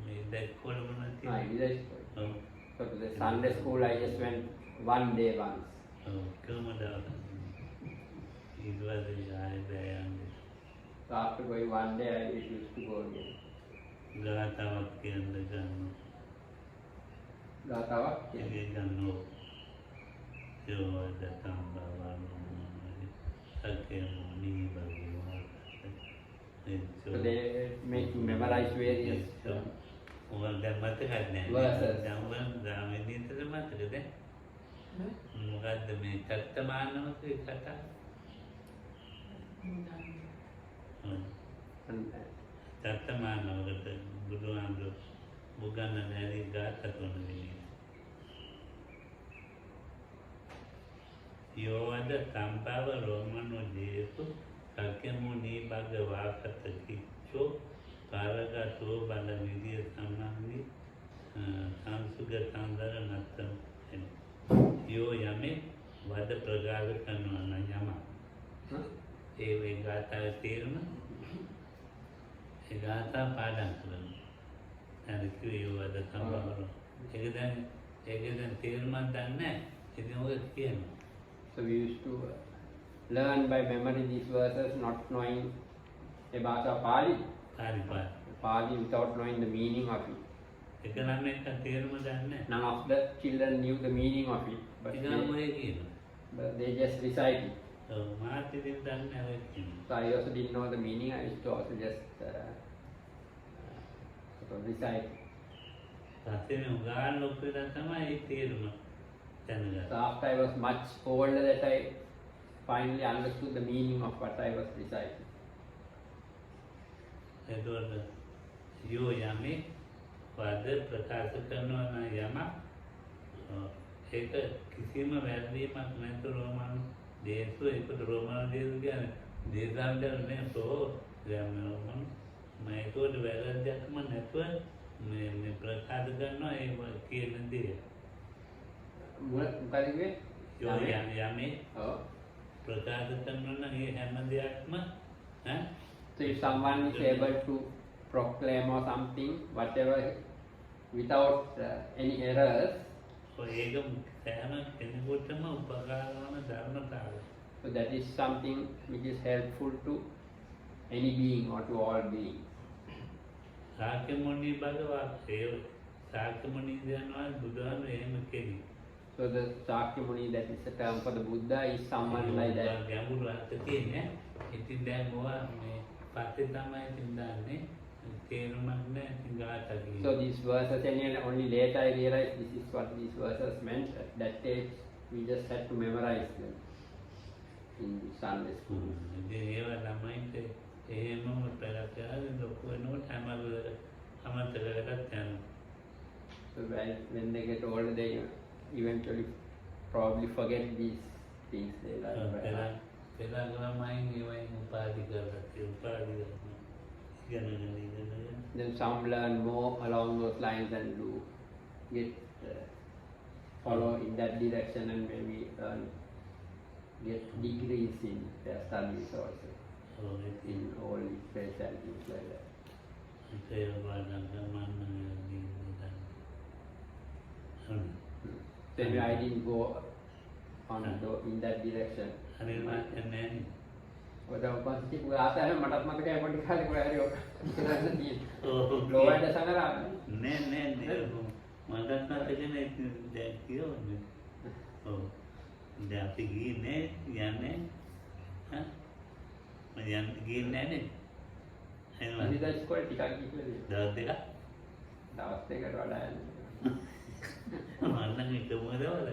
Speaker 2: මේ දැක්කොල මොනවද
Speaker 3: Ah,
Speaker 2: තියෙන්නේ?
Speaker 3: English school.
Speaker 2: ඔව්.
Speaker 3: So to the Sunday school, I just went one day once.
Speaker 2: ඔව් කොහමද ඊට පස්සේ ආයෙ බෑ යන්නේ.
Speaker 3: So after going one day, I used to go again.
Speaker 2: ගාතාවක් කියන්න ගන්නවා.
Speaker 3: ගාතාවක්
Speaker 2: ඒකේ ගන්නවා. යෝද තම්බවන සත්‍ය මොනි බගිවා.
Speaker 3: So they make you memorize various.
Speaker 2: ඔය දැන් මතකද නැහැ.
Speaker 3: Verses.
Speaker 2: දැන් ගාමිනීතර මතකද? මොකද්ද මේ චත්තමානවක කතා? චත්තමානවකට බුදුහාමුදුරු බුගන්න නැරි ගාථා තුනයි. යෝවද සම්භව රෝමනෝ ජේසු සක්‍යමුනි භගවා කතකිච්ඡෝ කාරගතෝ බල විදිය සම්මානි සංසුග සංදර නත්තම් යෝ යමේ වද ප්‍රගාල කරනවා නම් යම ඒ වේ ගාථාවේ තේරුම ඒ ගාථා පාඩම් කරනවා හරි කිව්ව වද සම්භව ඒක දැන් තේරුමක් දන්නේ නැහැ ඉතින් ඔය කියනවා.
Speaker 3: So we used to learn by memory these verses, not knowing about Pali.
Speaker 2: හරි පාඩම්.
Speaker 3: Pali without knowing the meaning of it.
Speaker 2: ඒක නම් එක තේරුම දන්නේ නැහැ.
Speaker 3: None of the children knew the meaning of it, but they just recite it.
Speaker 2: ඔව් මාත් ඉතින් දන්නේ නැහැ ඔය කියනවා.
Speaker 3: So I also didn't know the meaning. I used to also just sort of recite.
Speaker 2: පස්සේ මේ උගාන ලොකුට තමයි ඒ තේරුම දැනගන්නේ.
Speaker 3: So after I was much older, that I finally understood the meaning of what I was reciting.
Speaker 2: එතකොට යෝ යමේ වද ප්‍රකාශ කරනවා නම් යම ඒක කිසිම වැරදීමක් නැතුව රෝමන් දේශු ඒකට රෝමන් දේශු කියන්නේ දේශාන්තර නේ සෝ දැන් මම ඒකට වැරද්දක්ම නැතුව මේ ප්‍රකාශ කරනවා ඒ කියන දේ.
Speaker 3: මොකද කිව්වේ?
Speaker 2: යෝ යමේ
Speaker 3: ඔව්.
Speaker 2: ප්‍රකාශ කරනවා නම් ඒ හැම දෙයක්ම ඈ.
Speaker 3: So if someone is able to proclaim or something, whatever, without any errors,
Speaker 2: ඒක සෑම කෙනෙකුටම උපකාර වන ධර්මතාවය.
Speaker 3: so that is something which is helpful to any being or to all beings.
Speaker 2: සාක්‍යමුනි භගවා ඒ සාක්‍යමුනි කියනවා බුදුහාම එහෙම කෙනෙක්.
Speaker 3: So the Sakyamuni, that is the term for the Buddha, is someone like that.
Speaker 2: ගැඹුරු අර්ථ තියෙන්නේ. ඉතින් දැන් මොවා මේ පස්සේ තමයි ඉතින් දාන්නේ තේරුමක් නැහැ ඉතින් ගාථා කියන්නේ.
Speaker 3: So these verses, and only later I realized this is what these verses meant. At that stage, we just had to memorize them in Sunday school.
Speaker 2: ඉතින් ඒවා ළමයින්ට එහෙමම ප්‍රකාශ ලොකු වෙනකොට අමතකකට යනවා.
Speaker 3: So when they get older, they eventually probably forget these things they learn by heart.
Speaker 2: පෙරා ළමයින් ඒවයින් උපාධි කරලා උපාධි ගන්න.
Speaker 3: Then some learn more along those lines and do get follow in that direction and maybe get degrees in their studies also in all specialties like that. Then I didn't go on in that direction. ඔතන පස්සේ පුරාතන මටත් මතකයි පොඩි කාලේ කොහේ හරි කරන්න තියෙන. ලෝවැඩ සංගරාමනේ.
Speaker 2: නෑ මටත් මතකනේ දැන් කියවන්නේ. ඔව්. දැන් අපි ගියේ යන්නේ හා මම ගියේ නෑනේ. එහෙනම්
Speaker 3: ඉතින් ඉස්කෝලේ ටිකක් ගිහින්
Speaker 2: දවස් දෙකක්
Speaker 3: දෙකට වඩා යන්නේ.
Speaker 2: මන්න එකමදවල.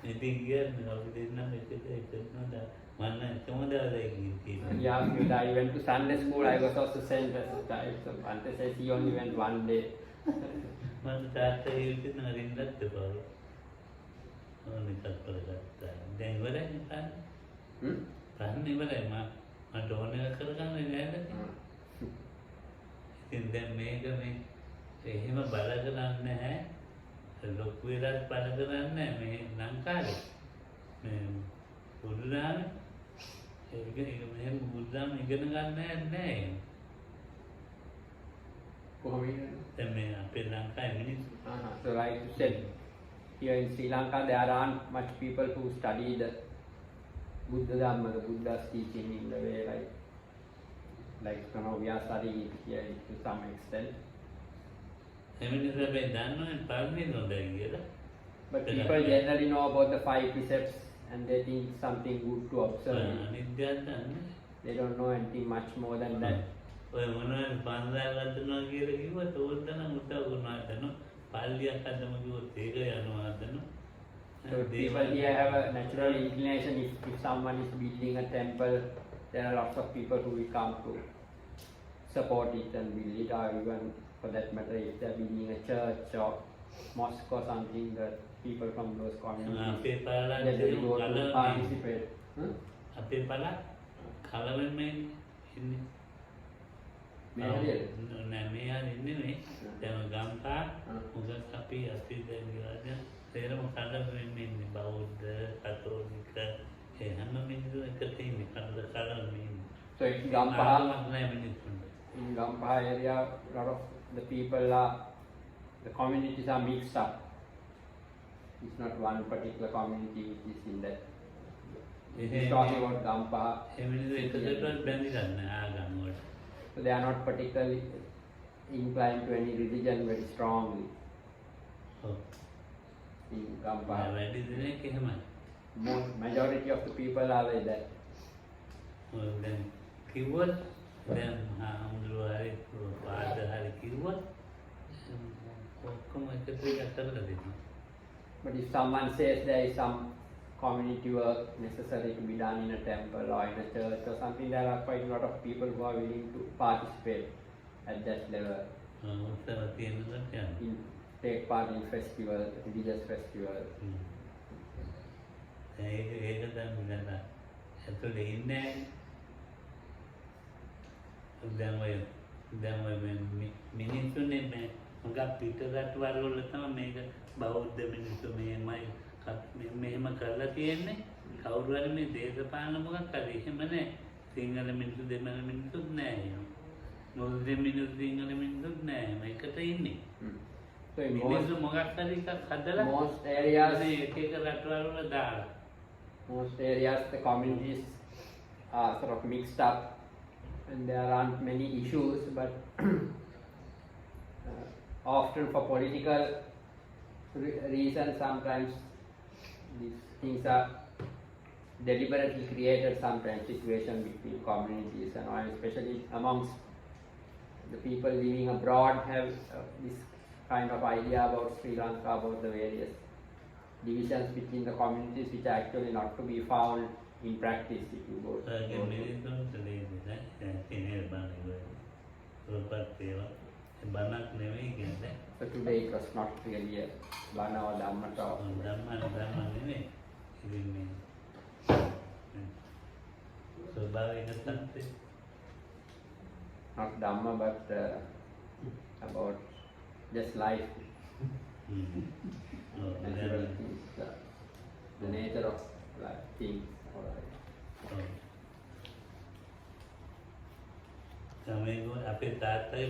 Speaker 2: ඉතින් කියන්නේ අපි දෙන්නම එකට නේද? මන්න එකමදවල ගිහින්.
Speaker 3: Yeah, I went to Sunday school. I was also sent as a child. So Ante says he only went one day.
Speaker 2: මම තාත්තා ඉල්ලුවේ නරින්දත් බව. ඕනේ කල්පලගත්තා. දැන් ඉවරයි නේ. පන්න ඉවරයි මට ඕන එක කරගන්නේ නෑද? ඉතින් දැන් මේක මේ එහෙම බල කරන්නේ නැහැ. ලොකු වෙලාවක් බල කරන්නේ නැහැ මේ ලංකාවේ. මේ බුදුදහම ඒක මෙහෙම බුදුදහම ඉගෙන ගන්න නැහැ.
Speaker 3: කොහොම ඉන්නද?
Speaker 2: දැන් මේ අපේ ලංකාවේ මිනිස්සු
Speaker 3: So like you said, here in Sri Lanka there aren't much people who study the Buddha Dhamma, the Buddha's teaching in the way like we are studying it here to some extent.
Speaker 2: ඒ මිනිස්සු හැබැයි දන්නවනේ පාරමී නොදැයි කියලා.
Speaker 3: But people generally know about the 5 precepts and they think something good to observe.
Speaker 2: අනිත්‍යයක් දන්නේ.
Speaker 3: They don't know anything much more than that.
Speaker 2: ඔය මොනවද පන්සල් හදනවා කියලා කිව්වත් ඕතන උදව් කරනවා හදනවා. පල්ලියක් හදමු කිව්වොත් ඒක යනවා හදනවා.
Speaker 3: So people here have a natural inclination. If someone is building a temple, there are lots of people who will come to support it and build it, or even for that matter, if they are building a church or mosque or something, the people from those communities
Speaker 2: අපේ පළාත්
Speaker 3: they will go to participate.
Speaker 2: අපේ පළාත් කලවෙන්නේ ඉන්නේ.
Speaker 3: මේ හරියද?
Speaker 2: නෑ මේ හරියන්නේ නෙමෙයි. දැන් ගම්පා උගත් අපි දැන් ගියාද තේරම කලවෙන්නේ ඉන්නේ බෞද්ධ කතෝලික ඒ හැම මිනිස්සු එකට ඉන්නේ කලවෙන්නේ ඉන්නේ.
Speaker 3: So in Gampaha area, a lot of the people the communities are mixed up. It's not one particular community which is in that. He's talking about Gampaha. So they are not particularly inclined to any religion very strongly. In Gampaha. Majority of the people are like that.
Speaker 2: දැන් කිව්වොත් දැන් හාමුදුරුවෝ හරි පාද හරි කිව්වොත් ඔක්කොම එකට කරලා දෙනවා.
Speaker 3: But if someone says there is some community work necessary to be done in a temple or in a church or something, there are quite a lot of people who are willing to participate at that level.
Speaker 2: උත්සව තියෙනකොට යනවා.
Speaker 3: Take part in festivals, religious festivals.
Speaker 2: ඒක තමයි නේද? ඇතුලේ ඉන්නේ දැන් ඔය මිනිස්සුනේ මේ මොකක් පිටරට වල තමයි මේක බෞද්ධ මිනිස්සු මෙහෙම කරලා තියෙන්නේ. කවුරු හරි මේ දේශපාලන මොකක් හරි එහෙම නෑ. සිංහල මිනිස්සු දෙමළ මිනිස්සුත් නෑ එහෙම. මුස්ලිම් මිනිස්සු සිංහල මිනිස්සුත් නෑ. මේකට ඉන්නේ.
Speaker 3: So in
Speaker 2: මිනිස්සු මොකක් හරි එකක් හදලා
Speaker 3: most areas
Speaker 2: එක රටවල් වල දාලා
Speaker 3: most areas the communities are sort of mixed up and there aren't many issues, but often for political reasons sometimes these things are deliberately created, sometimes situation between communities, and especially amongst the people living abroad have this kind of idea about Sri Lanka, about the various divisions between the communities which are actually not to be found in practice if you go to So today it was not really a Bana or Dhamma talk. Not Dhamma but about just life. Natural things, the nature of life, things.
Speaker 2: Kami pun apa tak tahu